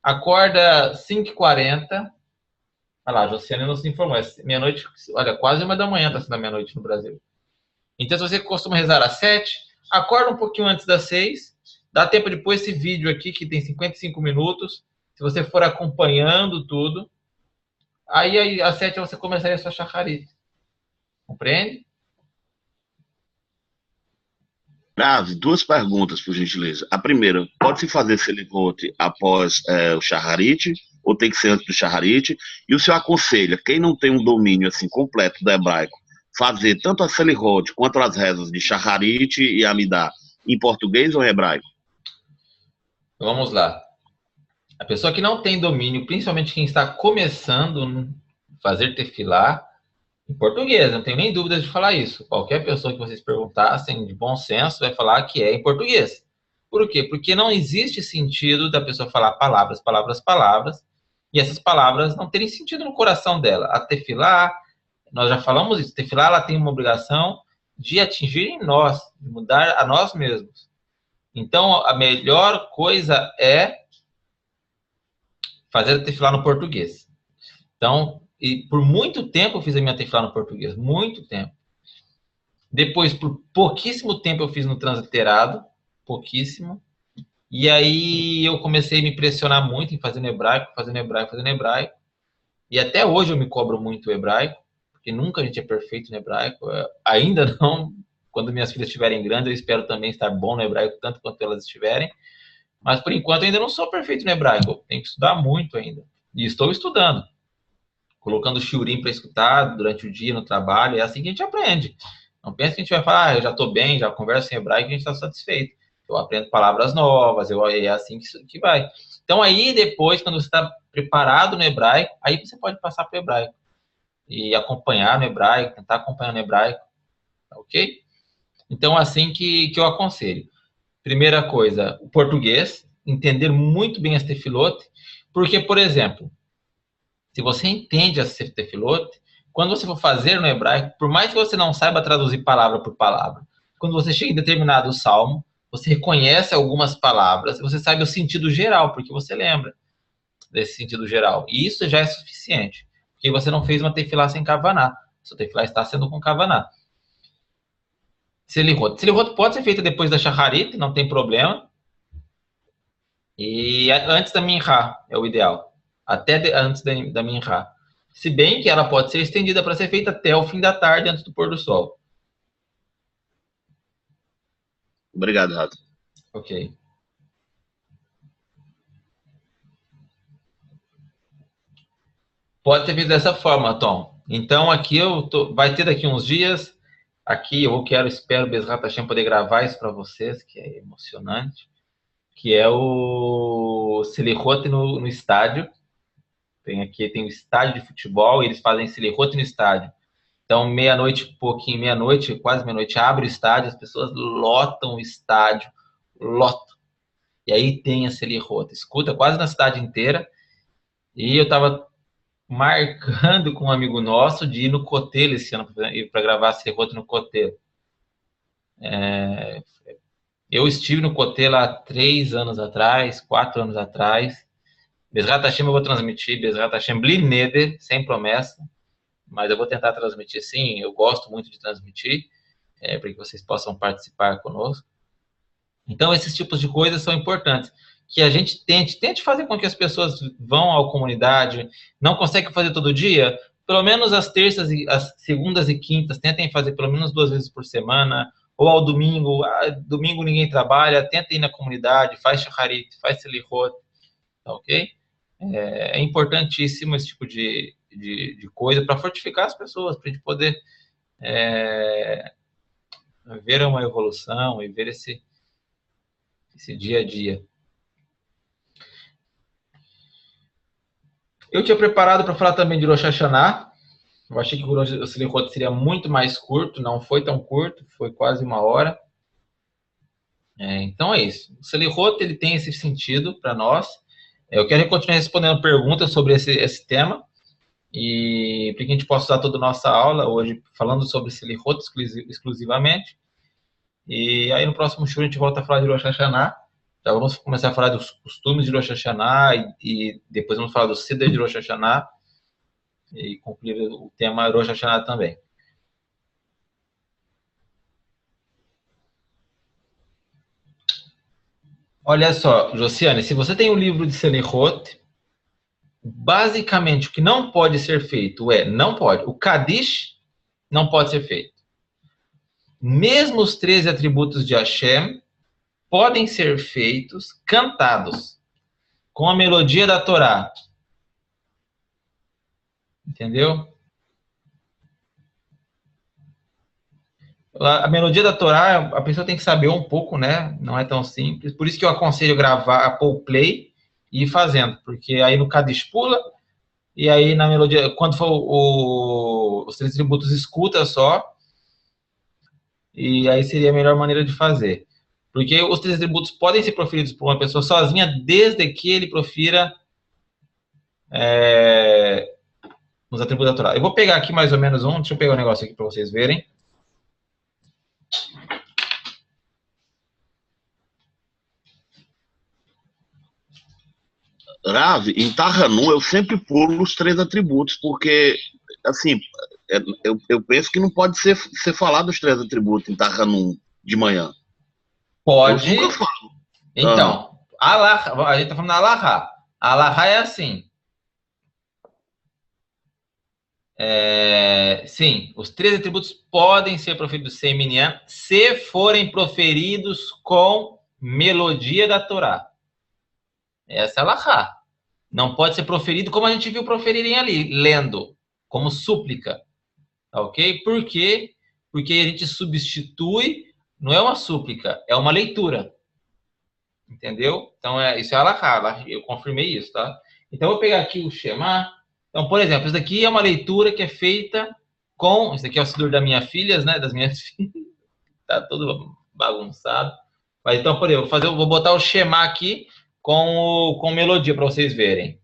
acorda 5h40. Olha lá, a Josiane nos informou. Meia-noite, olha, quase 1h está sendo a meia-noite no Brasil. Então, se você costuma rezar às 7, acorda um pouquinho antes das 6, dá tempo depois esse vídeo aqui, que tem 55 minutos. Se você for acompanhando tudo, aí às 7 você começaria a sua shacharit. Compreende? Duas perguntas, por gentileza. A primeira, pode-se fazer Selihot após o shacharit, ou tem que ser antes do shacharit? E o senhor aconselha, quem não tem um domínio assim completo do hebraico, fazer tanto a Selihot quanto as rezas de shacharit e Amidá em português ou em hebraico? Vamos lá. A pessoa que não tem domínio, principalmente quem está começando a fazer tefilá, em português, não tenho nem dúvida de falar isso. Qualquer pessoa que vocês perguntassem de bom senso vai falar que é em português. Por quê? Porque não existe sentido da pessoa falar palavras, e essas palavras não terem sentido no coração dela. A tefilá, nós já falamos isso, tefilá ela tem uma obrigação de atingir em nós, de mudar a nós mesmos. Então, a melhor coisa é fazer a tefilá no português. Então, e por muito tempo eu fiz a minha tefilá no português, muito tempo. Depois, por pouquíssimo tempo eu fiz no transliterado, pouquíssimo. E aí eu comecei a me pressionar muito em fazer no hebraico. E até hoje eu me cobro muito o hebraico, porque nunca a gente é perfeito no hebraico. Ainda não. Quando minhas filhas estiverem grandes, eu espero também estar bom no hebraico, tanto quanto elas estiverem. Mas, por enquanto, eu ainda não sou perfeito no hebraico. Eu tenho que estudar muito ainda. E estou estudando. Colocando shiurim para escutar durante o dia, no trabalho. É assim que a gente aprende. Não pensa que a gente vai falar, eu já estou bem, já converso em hebraico e a gente está satisfeito. Eu aprendo palavras novas, é assim que vai. Então, aí, depois, quando você está preparado no hebraico, aí você pode passar para o hebraico. E acompanhar no hebraico, tentar acompanhar no hebraico. Ok? Então, assim que eu aconselho. Primeira coisa, o português, entender muito bem as tefilot, porque, por exemplo, se você entende as tefilot, quando você for fazer no hebraico, por mais que você não saiba traduzir palavra por palavra, quando você chega em determinado salmo, você reconhece algumas palavras, você sabe o sentido geral, porque você lembra desse sentido geral. E isso já é suficiente, porque você não fez uma tefilá sem kavaná. Sua tefilá está sendo com kavaná. Selihot pode ser feita depois da shacharit, não tem problema. E antes da minhá é o ideal. Até antes da minhá. Se bem que ela pode ser estendida para ser feita até o fim da tarde, antes do pôr do sol. Obrigado, Rato. Ok. Pode ser feito dessa forma, Tom. Então, aqui vai ter daqui uns dias. Aqui espero Bezrat Hashem poder gravar isso para vocês, que é emocionante. Que é o Selihot no estádio. Tem o estádio de futebol e eles fazem Selihot no estádio. Então, meia-noite, quase meia-noite, abre o estádio, as pessoas lotam o estádio, lotam. E aí tem a Selihot. Escuta quase na cidade inteira. E eu estava marcando com um amigo nosso de ir no Kotel esse ano para gravar a Selihot no Kotel. Eu estive no Kotel há 3 anos atrás, 4 anos atrás. Bezrat Hashem eu vou transmitir, Bezrat Hashem Bli Neder, sem promessa, mas eu vou tentar transmitir sim, eu gosto muito de transmitir, para que vocês possam participar conosco. Então, esses tipos de coisas são importantes, que a gente tente fazer com que as pessoas vão à comunidade, não consegue fazer todo dia, pelo menos as terças, as segundas e quintas, tentem fazer pelo menos 2 vezes por semana, ou ao domingo, domingo ninguém trabalha, tenta ir na comunidade, faz shacharit, faz selihot, tá ok? É importantíssimo esse tipo de coisa para fortificar as pessoas, para a gente poder ver uma evolução e ver esse dia a dia. Eu tinha preparado para falar também de Rosh Hashanah. Eu achei que o Selihot seria muito mais curto, não foi tão curto, foi quase 1 hora. Então é isso. O Selihot, ele tem esse sentido para nós. Eu quero continuar respondendo perguntas sobre esse tema, e para que a gente possa usar toda a nossa aula hoje falando sobre Selihot exclusivamente. E aí no próximo show a gente volta a falar de Rosh Hashanah. Já vamos começar a falar dos costumes de Rosh Hashanah e depois vamos falar do Seder de Rosh Hashanah e concluir o tema Rosh Hashanah também. Olha só, Josiane, se você tem um livro de Selihot, basicamente o que não pode ser feito não pode. O Kadish não pode ser feito. Mesmo os 13 atributos de Hashem podem ser feitos cantados com a melodia da Torá. Entendeu? A melodia da Torá, a pessoa tem que saber um pouco, né? Não é tão simples. Por isso que eu aconselho gravar, pôr o play e ir fazendo. Porque aí no Kadish pula, e aí na melodia, quando for os 3 tributos, escuta só. E aí seria a melhor maneira de fazer. Porque os 3 atributos podem ser proferidos por uma pessoa sozinha, desde que ele profira os atributos da Torá. Eu vou pegar aqui mais ou menos deixa eu pegar um negócio aqui para vocês verem. Rav, em Tarhanum eu sempre pulo os 3 atributos, porque, assim, eu penso que não pode ser falado os 3 atributos em Tarhanum de manhã. Pode. Eu nunca falo. Então, a gente tá falando da Alahá. A Alahá é assim. Sim, os 3 atributos podem ser proferidos sem minyan, se forem proferidos com melodia da Torá. Essa é a Alahá. Não pode ser proferido como a gente viu proferirem ali, lendo, como súplica. Tá ok? Por quê? Porque a gente substitui, não é uma súplica, é uma leitura. Entendeu? Então, isso é a Alahá. Eu confirmei isso, tá? Então, eu vou pegar aqui o Shema. Então, por exemplo, isso daqui é uma leitura que é feita com... Isso daqui é o Sidur das minhas filhas, né? Das minhas filhas. Tá todo bagunçado. Mas, então, por exemplo, vou botar o Shema aqui com melodia para vocês verem.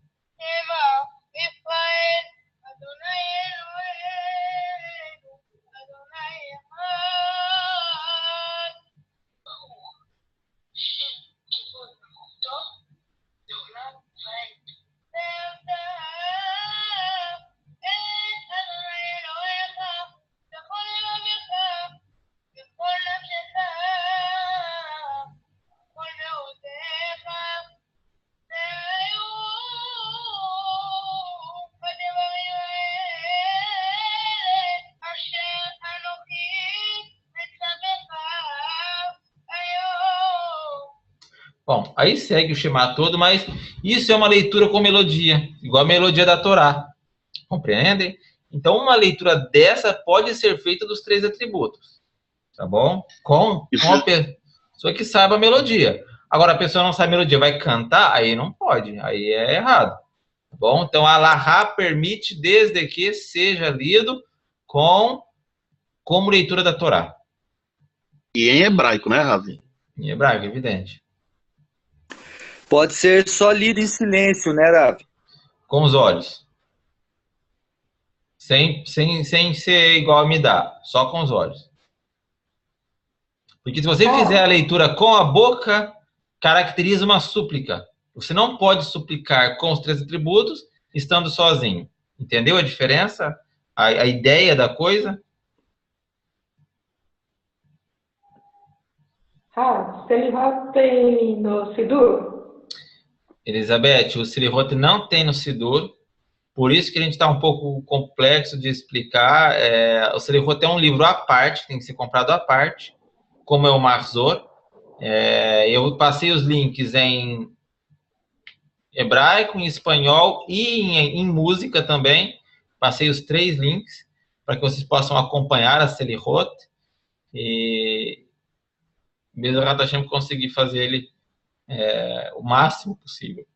Bom, aí segue o Shema todo, mas isso é uma leitura com melodia, igual a melodia da Torá. Compreendem? Então, uma leitura dessa pode ser feita dos 3 atributos. Tá bom? Com a pessoa que saiba a melodia. Agora, a pessoa não sabe a melodia, vai cantar, aí não pode, aí é errado. Tá bom? Então, a Alahá permite desde que seja lido como leitura da Torá. E em hebraico, né, Ravi? Em hebraico, evidente. Pode ser só lido em silêncio, né, Rav? Com os olhos. Sem ser igual a me dá, só com os olhos. Porque se você fizer a leitura com a boca, caracteriza uma súplica. Você não pode suplicar com os 3 atributos estando sozinho. Entendeu a diferença? A ideia da coisa? Selihot tem no Sidur? Elizabeth, o Selihot não tem no Sidur, por isso que a gente está um pouco complexo de explicar. O Selihot é um livro à parte, tem que ser comprado à parte, como é o Mahzor. Eu passei os links em hebraico, em espanhol e em música também. Passei os 3 links para que vocês possam acompanhar a Selihot. E Bezerra Hashem conseguir fazer ele o máximo possível.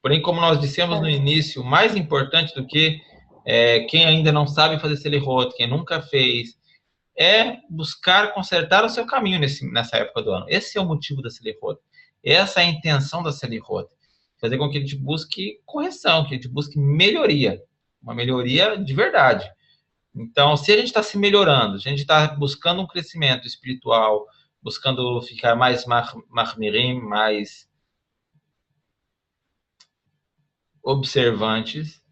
Porém, como nós dissemos no início, o mais importante do que quem ainda não sabe fazer Selihot, quem nunca fez, é buscar consertar o seu caminho nessa época do ano. Esse é o motivo da Selihot. Essa é a intenção da Selihot. Fazer com que a gente busque correção, que a gente busque melhoria. Uma melhoria de verdade. Então, se a gente está se melhorando, se a gente está buscando um crescimento espiritual, buscando ficar mais mahmirim, mais observantes,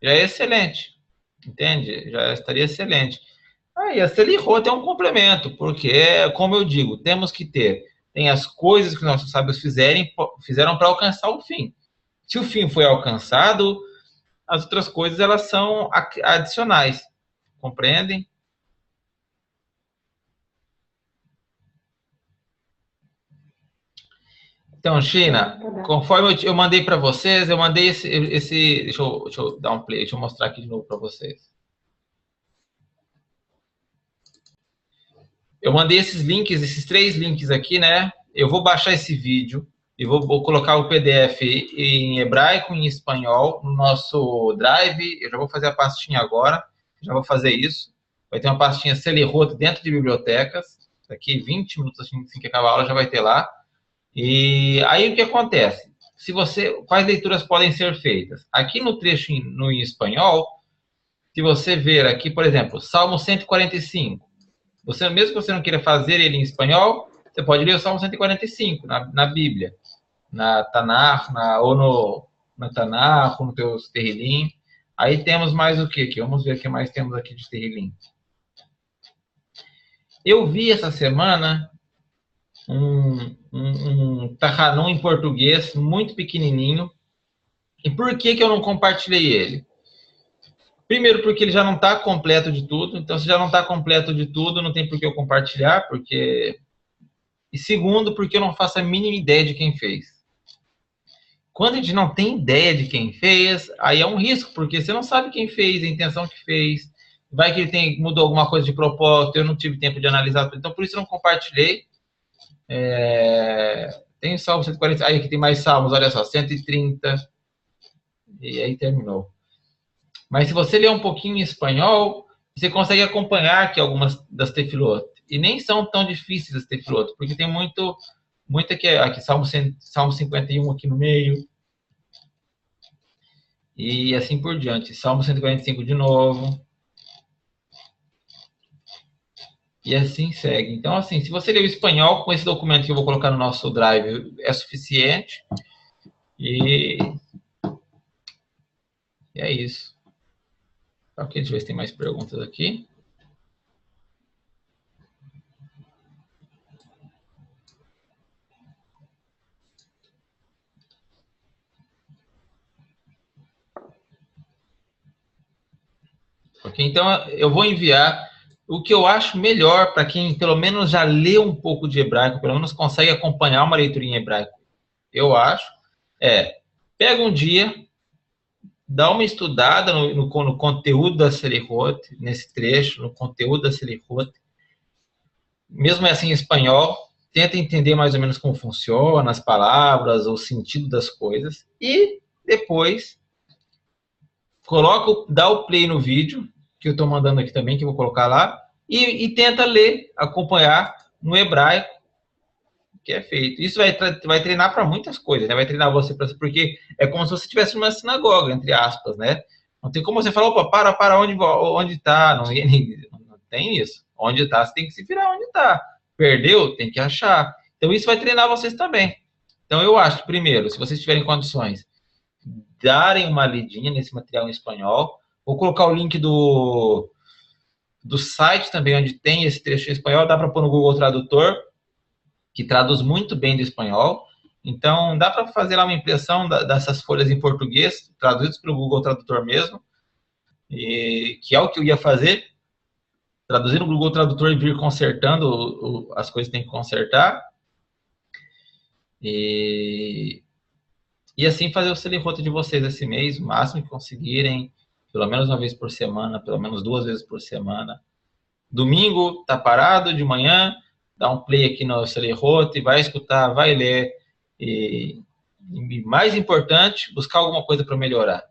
já é excelente. Entende? Já estaria excelente. Aí a Selihot é um complemento, porque, como eu digo, temos que tem as coisas que nossos sábios fizeram para alcançar o fim. Se o fim foi alcançado, as outras coisas elas são adicionais. Compreendem? Então, China, conforme eu mandei para vocês, eu mandei esse deixa eu dar um play, deixa eu mostrar aqui de novo para vocês. Eu mandei esses links, esses 3 links aqui, né? Eu vou baixar esse vídeo e vou colocar o PDF em hebraico e em espanhol no nosso Drive. Eu já vou fazer a pastinha agora, já vou fazer isso. Vai ter uma pastinha Selihot dentro de bibliotecas. Daqui 20 minutos, assim que acabar a aula, já vai ter lá. E aí o que acontece? Quais leituras podem ser feitas? Aqui no trecho em espanhol, se você ver aqui, por exemplo, Salmo 145. Mesmo que você não queira fazer ele em espanhol, você pode ler o Salmo 145 na Bíblia, na Tanakh, na Tanakh, no teu Terrilim. Aí temos mais o que aqui? Vamos ver o que mais temos aqui de Terrilim. Eu vi essa semana um Tahanun em português, muito pequenininho. E por que eu não compartilhei ele? Primeiro, porque ele já não está completo de tudo. Então, se já não está completo de tudo, não tem por que eu compartilhar. E segundo, porque eu não faço a mínima ideia de quem fez. Quando a gente não tem ideia de quem fez, aí é um risco, porque você não sabe quem fez, a intenção que fez. Vai que ele mudou alguma coisa de propósito, eu não tive tempo de analisar tudo. Então, por isso eu não compartilhei. Tem Salmo 140, aí aqui tem mais salmos, olha só, 130. E aí terminou. Mas se você ler um pouquinho em espanhol, você consegue acompanhar aqui algumas das tefilot. E nem são tão difíceis as tefilot, porque tem muita aqui, Salmo 51 aqui no meio. E assim por diante. Salmo 145 de novo. E assim segue. Então, assim, se você ler o espanhol, com esse documento que eu vou colocar no nosso Drive, é suficiente. E é isso. Ok, deixa eu ver se tem mais perguntas aqui. Ok, então eu vou enviar o que eu acho melhor para quem pelo menos já leu um pouco de hebraico, pelo menos consegue acompanhar uma leitura em hebraico. Eu acho. Pega um dia, dá uma estudada no conteúdo da Selihot, nesse trecho, no conteúdo da Selihot. Mesmo assim em espanhol, tenta entender mais ou menos como funciona as palavras, o sentido das coisas. E depois, dá o play no vídeo, que eu estou mandando aqui também, que eu vou colocar lá, e tenta ler, acompanhar no hebraico, que é feito. Isso vai treinar para muitas coisas, né? Vai treinar você porque é como se você estivesse numa sinagoga, entre aspas, né? Não tem como você falar, opa, para onde tá? Não tem isso. Onde tá, você tem que se virar onde tá. Perdeu, tem que achar. Então isso vai treinar vocês também. Então eu acho, primeiro, se vocês tiverem condições, darem uma lidinha nesse material em espanhol. Vou colocar o link do site também, onde tem esse trecho em espanhol. Dá para pôr no Google Tradutor, que traduz muito bem do espanhol. Então, dá para fazer lá uma impressão dessas folhas em português, traduzidas pelo Google Tradutor mesmo, que é o que eu ia fazer, traduzir no Google Tradutor e vir consertando as coisas que tem que consertar. E assim fazer o Selihote de vocês esse mês, o máximo que conseguirem, pelo menos uma vez por semana, pelo menos 2 vezes por semana. Domingo, tá parado de manhã, dá um play aqui no Selihote, vai escutar, vai ler. E mais importante, buscar alguma coisa para melhorar.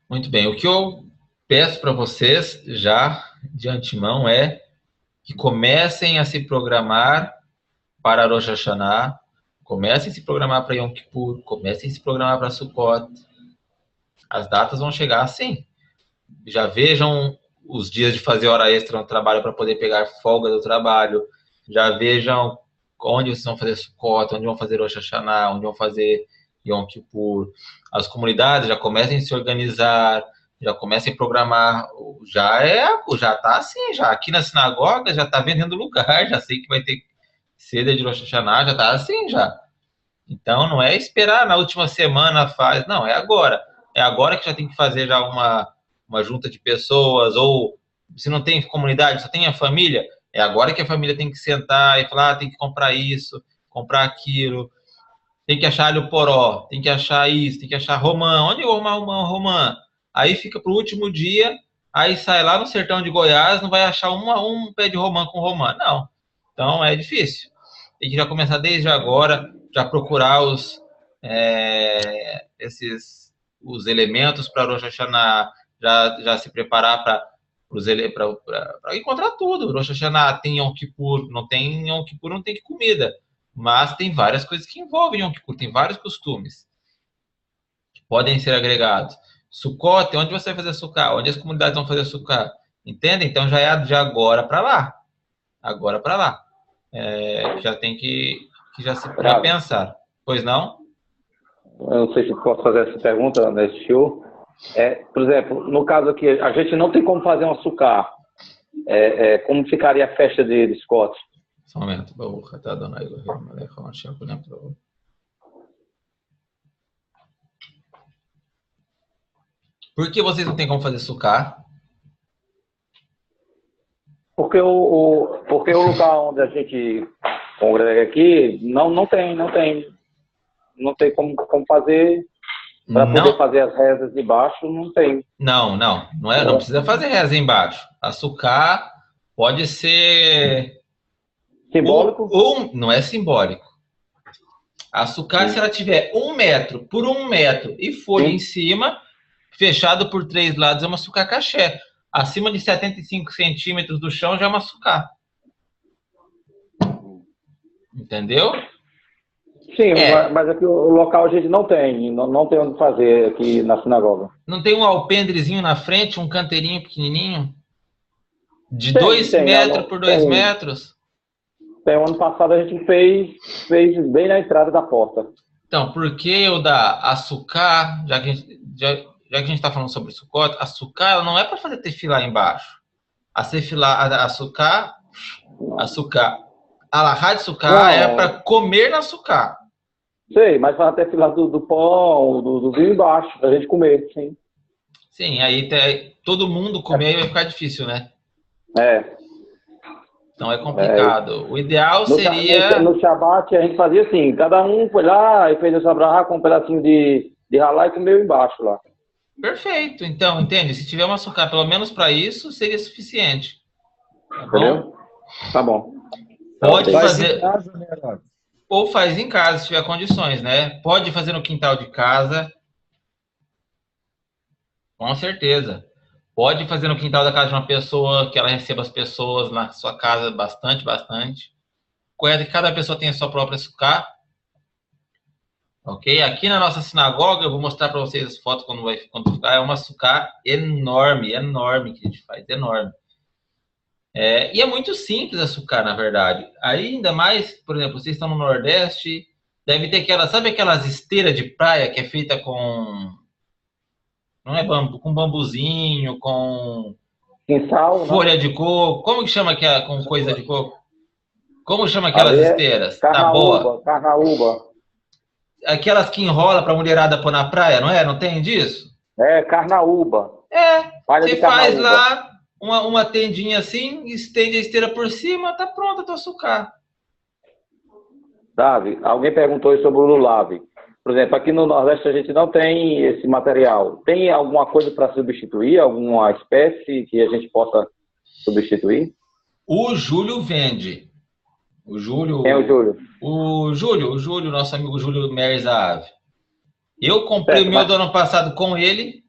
Muito bem, o que eu peço para vocês já de antemão é que comecem a se programar para Rosh Hashanah, comecem a se programar para Yom Kippur, comecem a se programar para Sukkot. As datas vão chegar assim. Já vejam os dias de fazer hora extra no trabalho para poder pegar folga do trabalho. Já vejam onde vocês vão fazer Sukkot, onde vão fazer Rosh Hashanah, onde vão fazer Yom Kippur. As comunidades já comecem a se organizar, já comecem a programar, já tá assim, já aqui na sinagoga já tá vendendo lugar, já sei que vai ter ceia de Rosh Hashanah, já tá assim já. Então não é esperar na última semana faz, não, é agora que já tem que fazer já uma junta de pessoas, ou se não tem comunidade, só tem a família, é agora que a família tem que sentar e falar, tem que comprar isso, comprar aquilo, tem que achar alho poró, tem que achar isso, tem que achar romã, onde eu arrumar romã? Aí fica pro último dia, aí sai lá no sertão de Goiás, não vai achar um pé de romã com romã, não. Então é difícil. Tem que já começar desde agora, já procurar os elementos para Rosh Hashanah, já se preparar para encontrar tudo. Rosh Hashanah tem Yom Kippur, não tem Yom Kippur, não tem comida. Mas tem várias coisas que envolvem Yom Kippur, tem vários costumes que podem ser agregados. Sukkot, onde você vai fazer Sukkah? Onde as comunidades vão fazer Sukkah? Entende? Então já é de agora para lá. Agora para lá. Já tem que já se pensar. Pois não? Eu não sei se posso fazer essa pergunta nesse show. Por exemplo, no caso aqui, a gente não tem como fazer um Sukkah. Como ficaria a festa de Sukkot? Só um momento. Por que vocês não têm como fazer Sukkah? Porque o lugar onde a gente congrega aqui não tem como fazer para poder fazer as rezas de baixo, não tem. Não precisa fazer reza embaixo. A Sukkah pode ser simbólico? Não é simbólico. A Sukkah, se ela tiver 1 metro por 1 metro e for em cima, fechado por 3 lados, é uma Sukkah caché. Acima de 75 centímetros do chão já é uma Sukkah. Entendeu? Sim, mas aqui o local a gente não tem onde fazer aqui na sinagoga. Não tem um alpendrezinho na frente, um canteirinho pequenininho? De 2 metros por 2 metros? Tem, ano passado a gente fez bem na entrada da porta. Então, por que o da Sukkah, já que a gente está falando sobre Sukkot, a Sukkah ela não é para fazer tefilá embaixo. A Sukkah, a Lahá de Sukkah é para comer na Sukkah. Sei, mas para tefilá do pão, do vinho embaixo, para a gente comer, sim. Sim, aí todo mundo comer vai ficar difícil, né? Então é complicado. O ideal seria... No Shabbat a gente fazia assim, cada um foi lá e fez essa brahá com um pedacinho de ralá e comeu embaixo lá. Perfeito. Então, entende? Se tiver uma Sukkah, pelo menos para isso, seria suficiente. Tá bom? Tá bom. Pode Faz fazer, em casa, né, Rafa? ou faz em casa, se tiver condições, né? Pode fazer no quintal de casa, com certeza. Pode fazer no quintal da casa de uma pessoa, que ela receba as pessoas na sua casa bastante, bastante. Correto que cada pessoa tem a sua própria sucá, ok? Aqui na nossa sinagoga, eu vou mostrar para vocês as fotos quando ficar. É uma sucá enorme, enorme que a gente faz, enorme. E é muito simples a sucá, na verdade. Ainda mais, por exemplo, vocês estão no Nordeste, deve ter sabe aquelas esteiras de praia que é feita com, não é bambu, com bambuzinho, com Quintal, folha de coco, como que chama com coisa de coco? Como chama aquelas esteiras? Tá boa. Carnaúba. Aquelas que enrola pra mulherada pôr na praia, não é? Não tem disso? Carnaúba. Você faz lá uma tendinha assim, estende a esteira por cima, tá pronto a tua sucá. Davi, alguém perguntou aí sobre o lulave. Por exemplo, aqui no Nordeste a gente não tem esse material. Tem alguma coisa para substituir? Alguma espécie que a gente possa substituir? O Júlio vende. O Júlio. Quem é o Júlio? O Júlio, nosso amigo Júlio Merzave. Eu comprei o meu do ano passado com ele.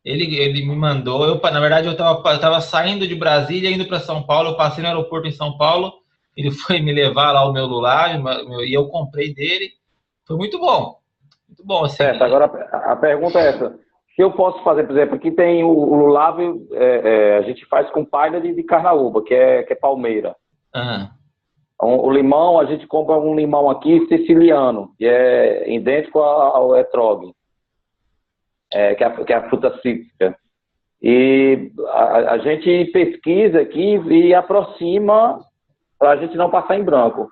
Ele me mandou. Na verdade, eu tava saindo de Brasília, indo para São Paulo. Eu passei no aeroporto em São Paulo. Ele foi me levar lá o meu lulav e eu comprei dele. Foi muito bom. Muito bom, assim. Certo, agora a pergunta é essa. Se eu posso fazer, por exemplo, aqui tem o lulav, a gente faz com palha de carnaúba, que é palmeira. Uhum. O limão, a gente compra um limão aqui siciliano, que é idêntico ao etrog, que é a fruta cítrica. E a gente pesquisa aqui e aproxima para a gente não passar em branco.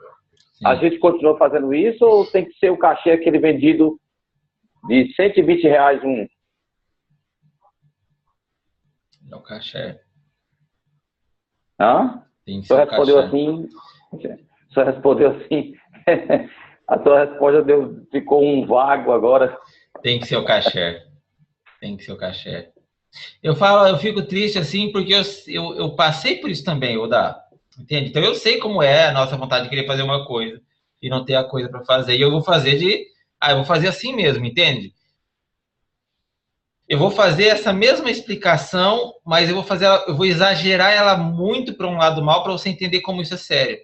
Sim. A gente continua fazendo isso ou tem que ser o cachê aquele vendido de R$120 um? É o cachê. Hã? Só respondeu assim. Só respondeu assim. A tua resposta ficou um vago agora. Tem que ser o cachê. Tem que ser o cachê. Eu fico triste assim porque eu passei por isso também, Oda. Entende? Então eu sei como é a nossa vontade de querer fazer uma coisa e não ter a coisa para fazer. E eu vou fazer eu vou fazer assim mesmo, entende? Eu vou fazer essa mesma explicação, mas eu vou exagerar ela muito para um lado mal para você entender como isso é sério.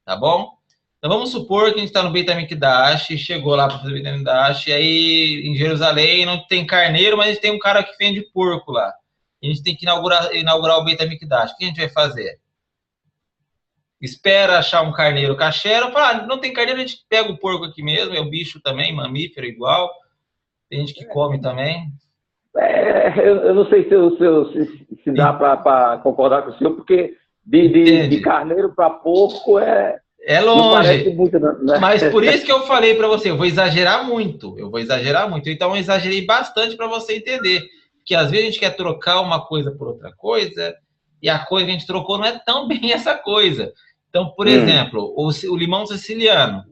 Tá bom? Então vamos supor que a gente está no Beit HaMikdash, chegou lá para fazer o Beit HaMikdash, e aí em Jerusalém não tem carneiro, mas a gente tem um cara que vende porco lá. E a gente tem que inaugurar o Beit HaMikdash. O que a gente vai fazer? Espera achar um carneiro cacheiro, fala, não tem carneiro, a gente pega o porco aqui mesmo, é o bicho também, mamífero igual, tem gente que come também. Eu não sei se dá para concordar com o senhor, porque de carneiro para porco é longe, muito, né? Mas por isso que eu falei para você, eu vou exagerar muito, então eu exagerei bastante para você entender, que às vezes a gente quer trocar uma coisa por outra coisa, e a coisa que a gente trocou não é tão bem essa coisa. Então, por exemplo, o limão siciliano.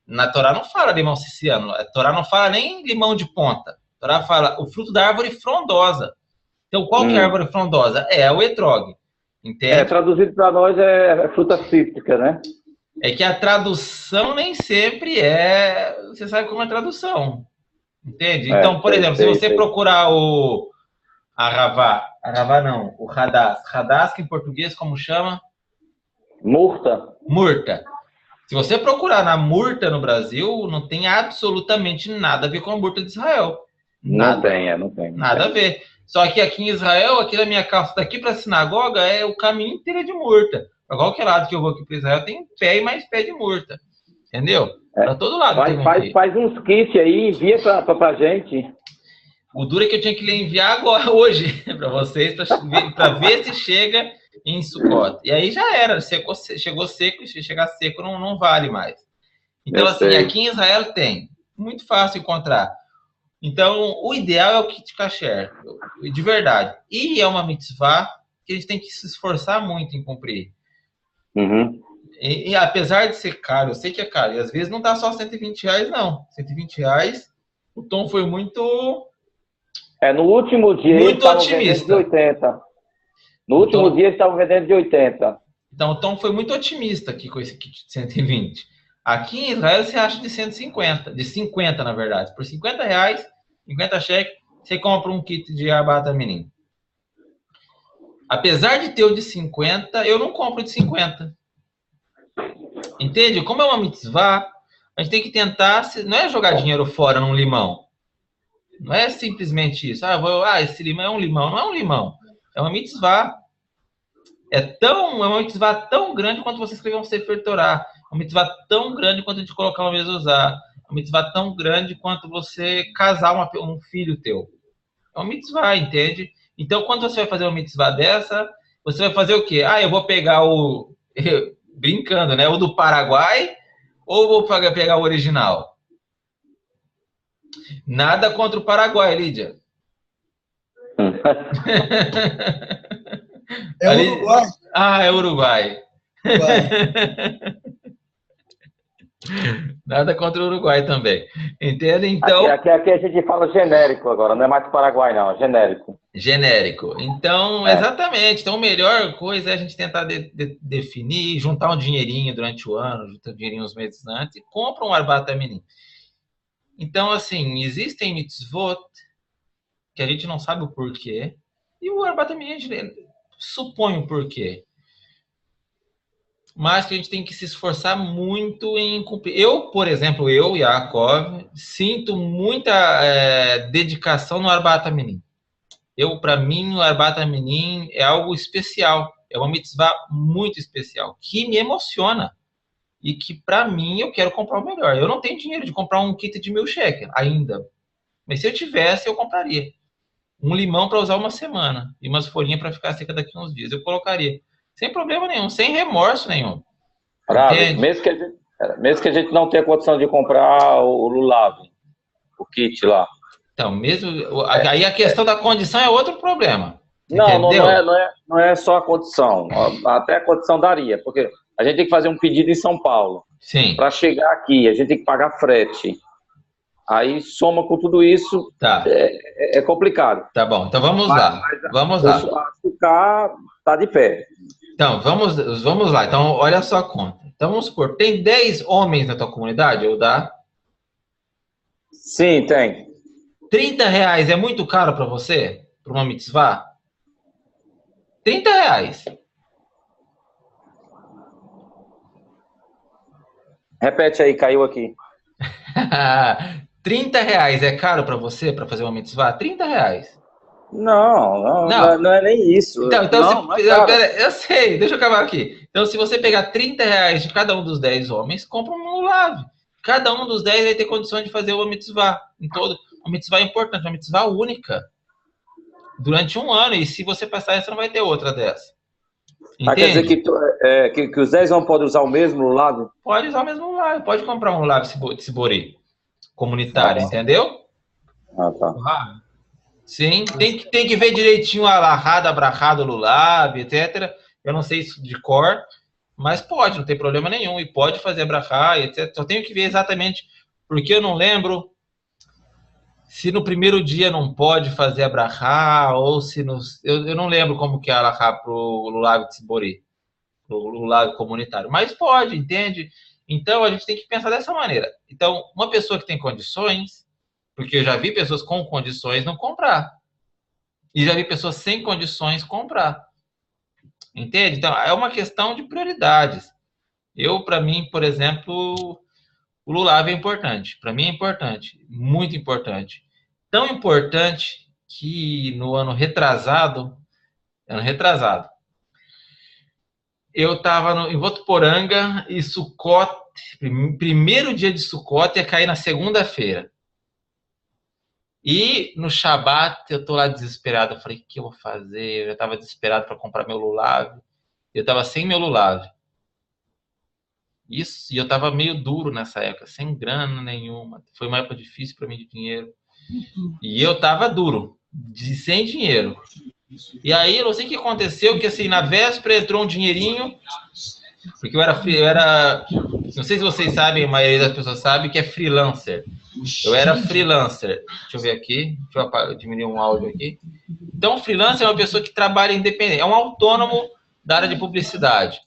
Na Torá não fala limão siciliano. A Torá não fala nem limão de ponta. A Torá fala o fruto da árvore frondosa. Então, qual que é a árvore frondosa? É o etrog. Entende? Traduzido para nós é fruta cítrica, né? É que a tradução nem sempre é... Você sabe como é a tradução. Entende? Então, por exemplo, se você procurar a Ravá não, o Hadass, que em português como chama? Murta. Se você procurar na murta no Brasil, não tem absolutamente nada a ver com a murta de Israel. Nada. Não tem. Nada a ver. Só que aqui em Israel, aqui na minha calça, daqui para a sinagoga, é o caminho inteiro de murta. Para qualquer lado que eu vou aqui para Israel, tem pé e mais pé de murta. Entendeu? Para todo lado. Faz uns kits aí, envia para gente. O duro é que eu tinha que lhe enviar agora, hoje, para vocês, para ver se chega em Sukkot. E aí já era, chegou seco, se chegar seco não vale mais. Então, assim, aqui em Israel tem. Muito fácil encontrar. Então, o ideal é o kit kasher, de verdade. E é uma mitzvah que a gente tem que se esforçar muito em cumprir. E apesar de ser caro, eu sei que é caro, e às vezes não dá só R$120, não. R$120, o tom foi muito... no último dia muito otimista. De 80. No último dia eles estavam vendendo de 80. Então, o Tom foi muito otimista aqui com esse kit de 120. Aqui em Israel você acha de 150, de 50 na verdade. Por 50 reais, 50 cheques, você compra um kit de Arbat Minim. Apesar de ter o de 50, eu não compro de 50. Entende? Como é uma mitzvah, a gente tem que tentar, não é jogar dinheiro fora num limão. Não é simplesmente isso. Esse limão é um limão. Não é um limão. É uma mitzvah. É uma mitzvah tão grande quanto você escrever um Sefer Torah. É uma mitzvah tão grande quanto a gente colocar uma mezuzá. É uma mitzvah tão grande quanto você casar um filho teu. É uma mitzvah, entende? Então, quando você vai fazer uma mitzvah dessa, você vai fazer o quê? Eu vou pegar brincando, né? O do Paraguai ou vou pegar o original? Nada contra o Paraguai, Lídia. É o Uruguai. É Uruguai. Nada contra o Uruguai também. Entende? Então, aqui a gente fala genérico agora, não é mais Paraguai, não, é genérico. Genérico. Então, exatamente. Então, a melhor coisa é a gente tentar definir, juntar um dinheirinho durante o ano, juntar um dinheirinho uns meses antes e compra um Arbat Minim. Então, assim, existem mitzvot que a gente não sabe o porquê e o Arbat Minim a gente supõe o porquê. Mas que a gente tem que se esforçar muito em cumprir. Eu, por exemplo, Yaakov, sinto muita dedicação no Arbat Minim. Para mim, o Arbat Minim é algo especial. É uma mitzvah muito especial, que me emociona. E que, para mim, eu quero comprar o melhor. Eu não tenho dinheiro de comprar um kit de 1.000 shekel ainda. Mas se eu tivesse, eu compraria. Um limão para usar uma semana. E umas folhinhas para ficar seca daqui a uns dias. Eu colocaria. Sem problema nenhum, sem remorso nenhum. Mesmo que a gente não tenha condição de comprar o Lulav, o kit lá. Então, aí a questão da condição é outro problema. Não é só a condição. Até a condição daria, porque a gente tem que fazer um pedido em São Paulo. Sim. Para chegar aqui, a gente tem que pagar frete. Aí soma com tudo isso, é complicado. Tá bom, então vamos lá. Vamos lá. O açúcar tá de pé. Então, vamos lá. Então, olha só a conta. Então, vamos supor, tem 10 homens na tua comunidade, ou dá? Sim, tem. 30 reais é muito caro para você? Para uma mitzvah? 30 reais. Repete aí, caiu aqui. 30 reais é caro para você, para fazer uma mitzvah? 30 reais. Não é nem isso. Eu sei, deixa eu acabar aqui. Então, se você pegar 30 reais de cada um dos 10 homens, compra um lulav. Cada um dos 10 vai ter condições de fazer uma mitzvah. Uma mitzvah importante, uma mitzvah única. Durante um ano. E se você passar essa, não vai ter outra dessa. Quer dizer que os 10 não podem usar o mesmo lulav? Pode usar o mesmo lulav. Pode comprar um lulav Sibori comunitário, entendeu? Tá. Sim, tem que ver direitinho a alahá, brachá do lulav, etc. Eu não sei isso de cor, mas pode, não tem problema nenhum. E pode fazer a brachá, etc. Só tenho que ver exatamente, porque eu não lembro se no primeiro dia não pode fazer a brachá, ou se eu não lembro como que é a alahá para o lulav de Sibori, para o lulav comunitário. Mas pode, entende? Então, a gente tem que pensar dessa maneira. Então, uma pessoa que tem condições, porque eu já vi pessoas com condições não comprar. E já vi pessoas sem condições comprar. Entende? Então, é uma questão de prioridades. Para mim, por exemplo, o lulav é importante. Para mim é importante. Muito importante. Tão importante que no ano retrasado, eu estava em Votuporanga e Sukkot, primeiro dia de Sukkot ia cair na segunda-feira. E no Shabat eu tô lá desesperado. Eu falei, o que eu vou fazer? Eu já estava desesperado para comprar meu lulav. Eu estava sem meu lulav. Isso, e eu estava meio duro nessa época, sem grana nenhuma. Foi uma época difícil para mim de dinheiro. E eu estava duro, sem dinheiro. E aí, eu não sei o que aconteceu, que assim, na véspera entrou um dinheirinho, porque eu era, não sei se vocês sabem, a maioria das pessoas sabe que é freelancer. Eu era freelancer. Deixa eu ver aqui, deixa eu diminuir um áudio aqui. Então, freelancer é uma pessoa que trabalha independente, é um autônomo da área de publicidade.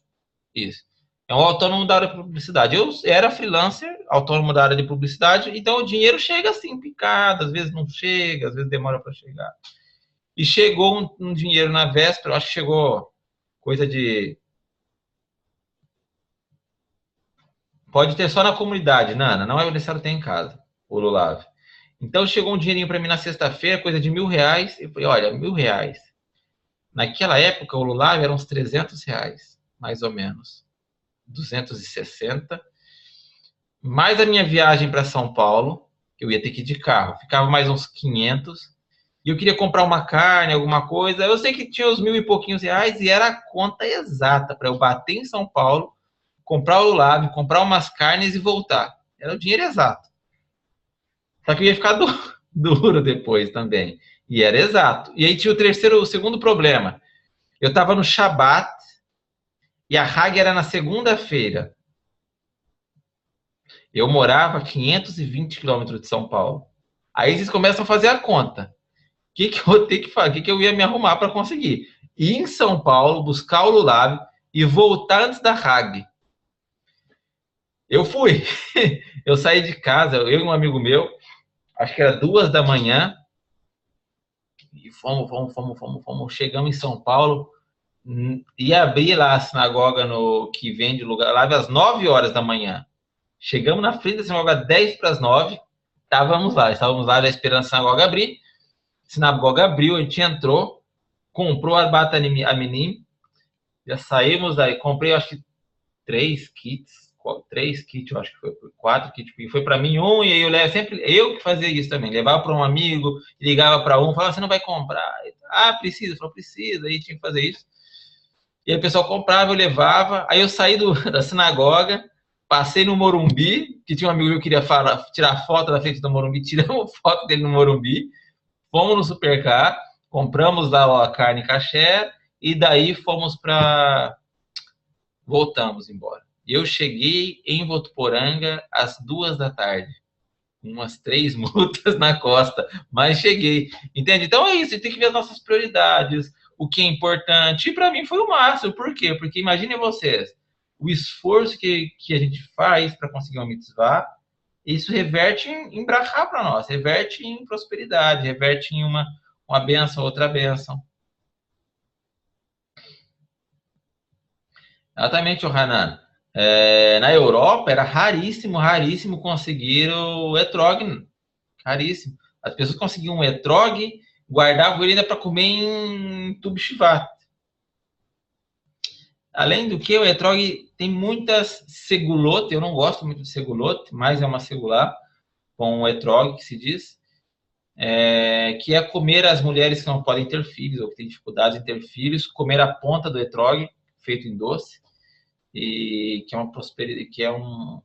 Isso. É um autônomo da área de publicidade. Eu era freelancer, autônomo da área de publicidade, então o dinheiro chega assim, picado, às vezes não chega, às vezes demora para chegar. E chegou um dinheiro na véspera, eu acho que chegou coisa de... Pode ter só na comunidade, Nana, não é necessário ter em casa, o Lulav. Então chegou um dinheirinho para mim na sexta-feira, coisa de R$1.000. Eu falei, olha, R$1.000. Naquela época, o Lulav era uns R$300, mais ou menos. 260. Mais a minha viagem para São Paulo, que eu ia ter que ir de carro. Ficava mais uns 500. E eu queria comprar uma carne, alguma coisa. Eu sei que tinha uns 1.000 e pouquinhos reais e era a conta exata para eu bater em São Paulo, comprar o Lulav, comprar umas carnes e voltar. Era o dinheiro exato. Só que eu ia ficar duro depois também. E era exato. E aí tinha o segundo problema. Eu estava no Shabat e a Hag era na segunda-feira. Eu morava a 520 quilômetros de São Paulo. Aí vocês começam a fazer a conta. O que eu vou ter que fazer? O que eu ia me arrumar para conseguir? Ir em São Paulo, buscar o Lulav e voltar antes da Hag. Eu fui. Eu saí de casa, eu e um amigo meu, acho que era 2 da manhã, e fomos. Chegamos em São Paulo, e abri lá a sinagoga que vende lugar lá às 9 horas da manhã. Chegamos na frente da sinagoga 10 para as 9, estávamos lá já esperando a sinagoga abrir. A sinagoga abriu, a gente entrou, comprou a Arbat Aminim, já saímos daí, comprei acho que 3 kits, eu acho que foi 4 kits, e foi para mim um, e aí eu que fazia isso também, levava para um amigo, ligava para um, falava, você não vai comprar? Ah, precisa, falou, precisa, aí tinha que fazer isso. E aí o pessoal comprava, eu levava, aí eu saí da sinagoga, passei no Morumbi, que tinha um amigo meu que queria tirar foto da frente do Morumbi, tiramos foto dele no Morumbi, fomos no Supercar, compramos lá a carne kasher, e daí voltamos embora. Eu cheguei em Votuporanga às 2 da tarde. Umas 3 multas na costa, mas cheguei. Entende? Então é isso, a gente tem que ver as nossas prioridades, o que é importante. E para mim foi o máximo. Por quê? Porque imaginem vocês, o esforço que a gente faz para conseguir uma mitzvah, isso reverte em brachá para nós, reverte em prosperidade, reverte em uma bênção, outra bênção. Exatamente, Hanan. Na Europa era raríssimo conseguir o etrog. Raríssimo. As pessoas conseguiam um etrog, guardavam ele ainda para comer em Tu B'Shvat. Além do que, o etrog tem muitas segulote. Eu não gosto muito de segulote, mas é uma segulá com o etrog, que se diz, que é comer as mulheres que não podem ter filhos ou que têm dificuldade em ter filhos, comer a ponta do etrog, feito em doce, e que é uma prosperidade, que é um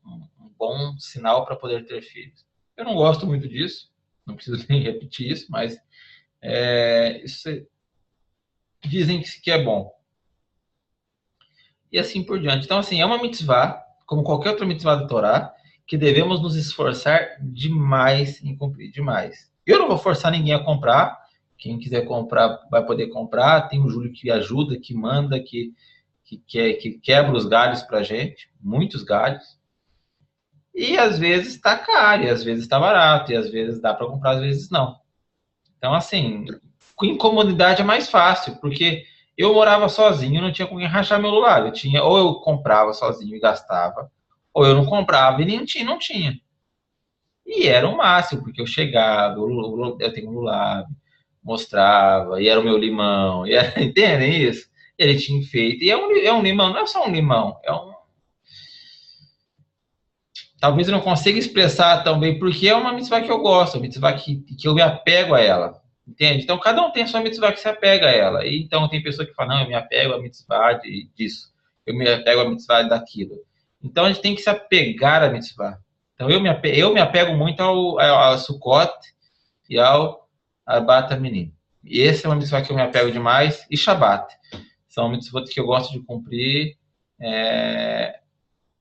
bom sinal para poder ter filhos. Eu não gosto muito disso, não preciso nem repetir isso, mas dizem que é bom. E assim por diante. Então, assim, é uma mitzvah, como qualquer outra mitzvah da Torá, que devemos nos esforçar demais em cumprir, demais. Eu não vou forçar ninguém a comprar. Quem quiser comprar, vai poder comprar. Tem o Júlio que ajuda, que manda, que quebra os galhos pra gente, muitos galhos. E às vezes está caro, e às vezes está barato, e às vezes dá para comprar, às vezes não. Então, assim, com comunidade é mais fácil, porque eu morava sozinho, não tinha com quem rachar meu lugar. Ou eu comprava sozinho e gastava, ou eu não comprava e não tinha. E era o máximo, porque eu chegava, eu tenho um Lulav, mostrava, e era o meu limão, entendem isso? Ele tinha feito, e é um limão, não é só um limão, talvez eu não consiga expressar tão bem, porque é uma mitzvah que eu gosto, uma mitzvah que eu me apego a ela, entende? Então, cada um tem a sua mitzvah que se apega a ela, e então tem pessoa que fala, não, eu me apego à mitzvah disso, eu me apego à mitzvah daquilo. Então, a gente tem que se apegar à mitzvah. Então, eu me apego muito ao Sukkot e ao Arbat Aminim. E essa é uma mitzvah que eu me apego demais, e Shabbat. São mitzvot que eu gosto de cumprir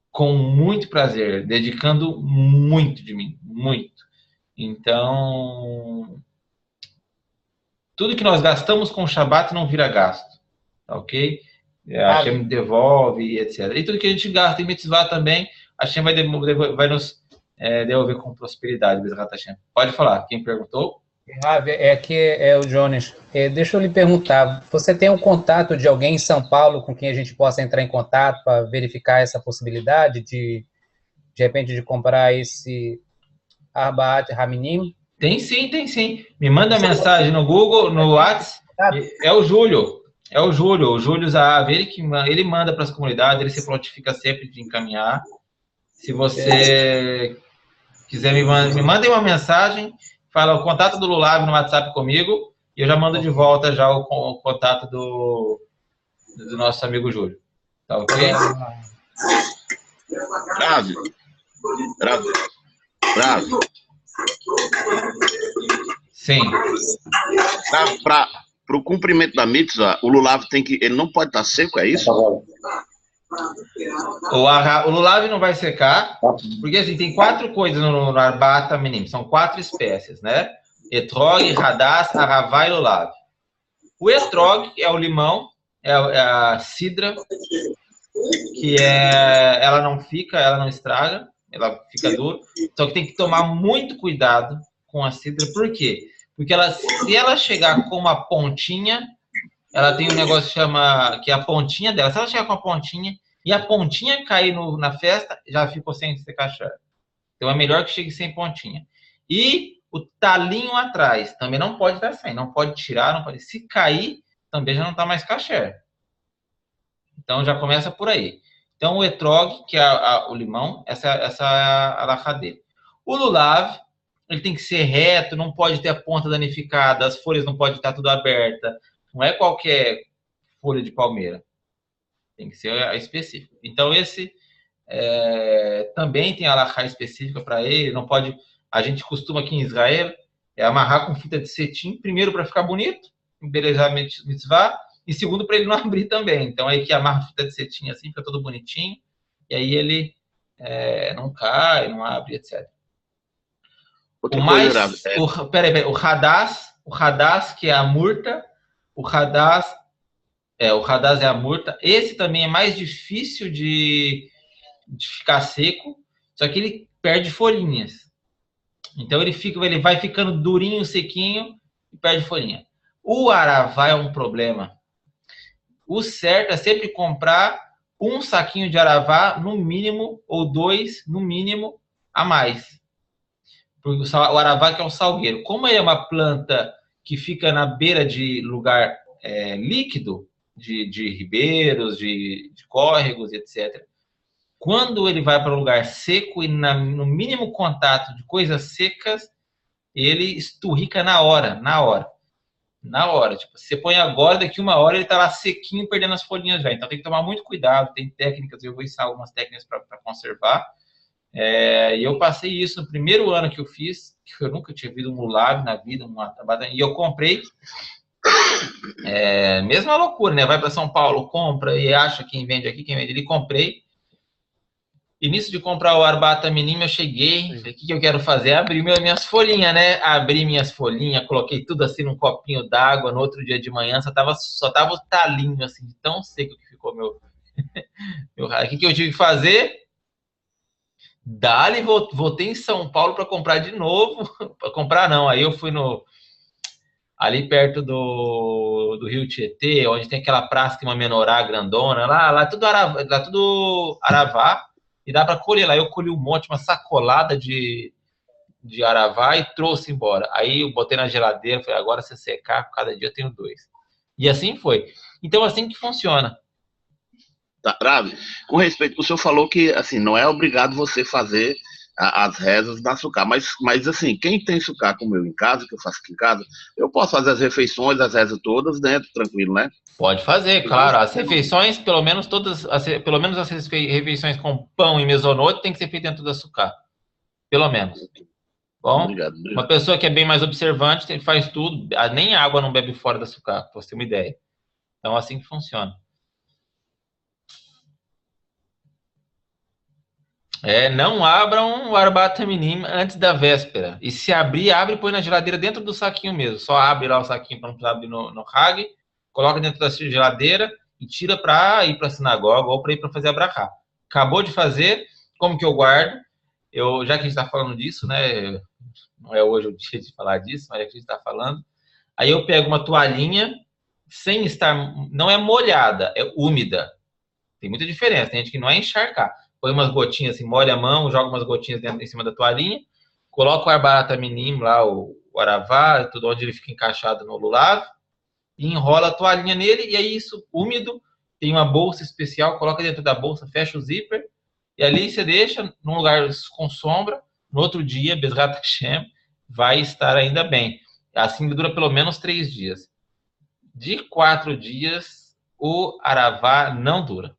com muito prazer, dedicando muito de mim, muito. Então, tudo que nós gastamos com o Shabbat não vira gasto, tá ok? A Hashem devolve, etc. E tudo que a gente gasta em mitzvah também, a Hashem vai nos devolver com prosperidade, Bezerra Hashem. Pode falar, quem perguntou? Aqui é o Jones. Deixa eu lhe perguntar, você tem um contato de alguém em São Paulo com quem a gente possa entrar em contato para verificar essa possibilidade de repente, de comprar esse Arbaat Haminim? Tem sim. Me manda mensagem no Google, no WhatsApp. É o Júlio. O Júlio Zahav, ele manda para as comunidades, ele se prontifica sempre de encaminhar. Se você quiser, me mandem uma mensagem, fala o contato do Lulav no WhatsApp comigo, e eu já mando de volta já o contato do nosso amigo Júlio. Tá ok? Bravo. Sim. Para o cumprimento da mitzvah, o lulav ele não pode estar seco, é isso? O lulav não vai secar, porque assim, tem 4 coisas no Arbaat Haminim, são 4 espécies, né? Etrog, Hadass, Aravá e lulav. O etrog é o limão, é a cidra, que ela não estraga, ela fica dura, só que tem que tomar muito cuidado com a cidra. Por quê? Porque se ela chegar com uma pontinha, ela tem um negócio que chama, que é a pontinha dela. Se ela chegar com a pontinha, e a pontinha cair na festa, já ficou sem ser kasher. Então é melhor que chegue sem pontinha. E o talinho atrás, também não pode estar sem, não pode tirar, não pode. Se cair, também já não está mais kasher. Então já começa por aí. Então o etrog, que é o limão, essa é a alahá dele. O lulav, ele tem que ser reto, não pode ter a ponta danificada, as folhas não podem estar tudo aberta. Não é qualquer folha de palmeira. Tem que ser específico. Então esse também tem alahá específica para ele. Não pode. A gente costuma aqui em Israel amarrar com fita de cetim, primeiro para ficar bonito, embelezar mitzvah, e segundo para ele não abrir também. Então aí que amarra fita de cetim assim, fica todo bonitinho, e aí ele não cai, não abre, etc. O Hadass, que é a murta, o Hadass é a murta. Esse também é mais difícil de ficar seco, só que ele perde folhinhas. Então ele vai ficando durinho, sequinho e perde folhinha. O aravá é um problema. O certo é sempre comprar um saquinho de aravá no mínimo, ou 2 no mínimo, a mais. O aravá que é um salgueiro. Como ele é uma planta que fica na beira de lugar líquido, de ribeiros, de córregos, etc. Quando ele vai para um lugar seco e no mínimo contato de coisas secas, ele esturrica na hora. Tipo, você põe agora, daqui 1 hora ele está lá sequinho, perdendo as folhinhas já. Então tem que tomar muito cuidado, tem técnicas, eu vou ensinar algumas técnicas para conservar. E eu passei isso no primeiro ano que eu fiz, que eu nunca tinha visto um lulav na vida, e eu comprei, mesma loucura, né? Vai para São Paulo, compra e acha quem vende aqui, quem vende ali, comprei. E nisso de comprar o Arbaat Haminim, eu cheguei, falei, o que eu quero fazer? Abri minhas folhinhas, né? Abri minhas folhinhas, coloquei tudo assim num copinho d'água, no outro dia de manhã, só tava o talinho, assim, tão seco que ficou meu o que eu tive que fazer? Dali, voltei em São Paulo para comprar de novo. Para comprar não, aí eu fui ali perto do Rio Tietê, onde tem aquela praça que é uma menorá grandona, lá tudo aravá, e dá para colher lá. Eu colhi um monte, uma sacolada de aravá e trouxe embora. Aí eu botei na geladeira, falei, agora se secar, cada dia eu tenho 2. E assim foi. Então assim que funciona. Tá, Rabi, com respeito, o senhor falou que assim, não é obrigado você fazer as rezas na sucá, mas assim, quem tem sucá como eu em casa, que eu faço aqui em casa, eu posso fazer as refeições, as rezas todas dentro, tranquilo, né? Pode fazer, claro. As refeições, pelo menos as refeições com pão e mesonote tem que ser feitas dentro da sucá. Pelo menos. Bom, obrigado. Uma pessoa que é bem mais observante, ele faz tudo, nem água não bebe fora da sucá, para você ter uma ideia. Então, assim que funciona. Não abram o Arbaat Haminim antes da véspera. E se abrir, abre e põe na geladeira dentro do saquinho mesmo. Só abre lá o saquinho para não precisar abrir no Hag, coloca dentro da geladeira e tira para ir para a sinagoga ou para ir para fazer a brachá. Acabou de fazer, como que eu guardo? Já que a gente está falando disso, né? Não é hoje o dia de falar disso, mas é que a gente está falando. Aí eu pego uma toalhinha, sem estar, não é molhada, é úmida. Tem muita diferença, tem gente que não é encharcar. Põe umas gotinhas, assim, molha a mão, joga umas gotinhas dentro, em cima da toalhinha, coloca o arbarata minim lá, o aravá, tudo onde ele fica encaixado no lulav, e enrola a toalhinha nele, e aí isso, úmido, tem uma bolsa especial, coloca dentro da bolsa, fecha o zíper, e ali você deixa num lugar com sombra, no outro dia, Bezrat Hashem, vai estar ainda bem. Assim dura pelo menos 3 dias. De 4 dias, o aravá não dura.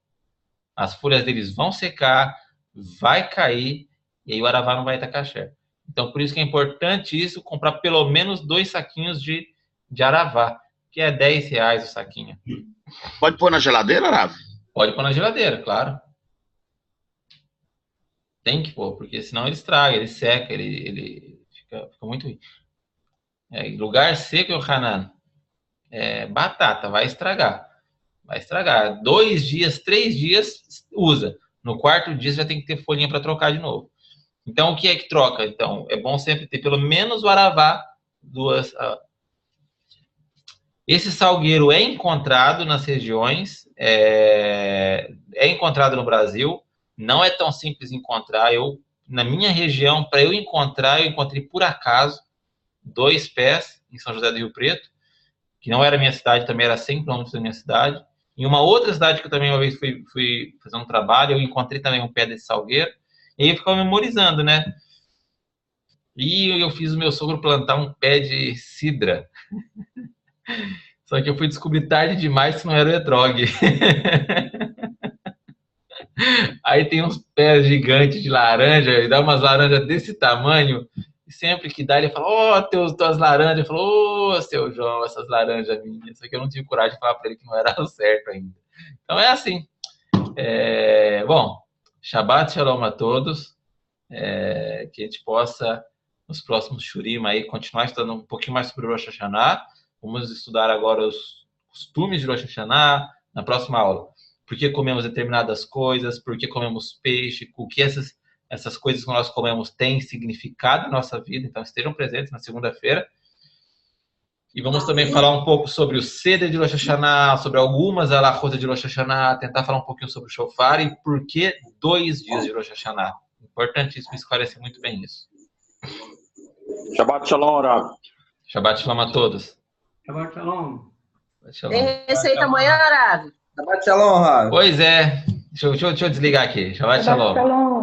As folhas deles vão secar, vai cair, e aí o aravá não vai estar kasher. Então, por isso que é importante isso, comprar pelo menos 2 saquinhos de aravá, que é R$10 o saquinho. Pode pôr na geladeira, Arav? Pode pôr na geladeira, claro. Tem que pôr, porque senão ele estraga, ele seca, ele fica muito ruim. Lugar seco, Hanan, batata, vai estragar. Vai estragar. 2 dias, 3 dias, usa. No 4º dia, você já tem que ter folhinha para trocar de novo. Então, o que é que troca? Então, é bom sempre ter pelo menos o aravá, 2... Esse salgueiro é encontrado nas regiões, é encontrado no Brasil, não é tão simples encontrar. Na minha região, para eu encontrar, eu encontrei por acaso 2 pés em São José do Rio Preto, que não era minha cidade, também era 100 km da minha cidade. Em uma outra cidade que eu também uma vez fui fazer um trabalho, eu encontrei também um pé desse salgueiro, e aí eu ficava memorizando, né? E eu fiz o meu sogro plantar um pé de cidra. Só que eu fui descobrir tarde demais que não era o etrog. Aí tem uns pés gigantes de laranja, e dá umas laranjas desse tamanho, e sempre que dá ele fala, tuas laranjas. Eu falo, seu João, essas laranjas minhas. Só que eu não tive coragem de falar para ele que não era o certo ainda. Então é assim. Bom, Shabbat Shalom a todos. Que a gente possa, nos próximos Shurim, aí, continuar estudando um pouquinho mais sobre o Rosh Hashanah. Vamos estudar agora os costumes de Rosh Hashanah na próxima aula. Por que comemos determinadas coisas, por que comemos peixe, o que essas coisas que nós comemos têm significado na nossa vida. Então, estejam presentes na segunda-feira. E vamos também falar um pouco sobre o Seder de Rosh Hashanah, sobre algumas alahot de Rosh Hashanah, tentar falar um pouquinho sobre o Shofar e por que 2 dias de Rosh Hashanah. Importantíssimo esclarecer muito bem isso. Shabbat Shalom, Rav. Shabbat Shalom a todos. Shabbat Shalom. Tem receita amanhã, Arav? Shabbat Shalom, Rav. Pois é. Deixa eu desligar aqui. Shabbat Shalom.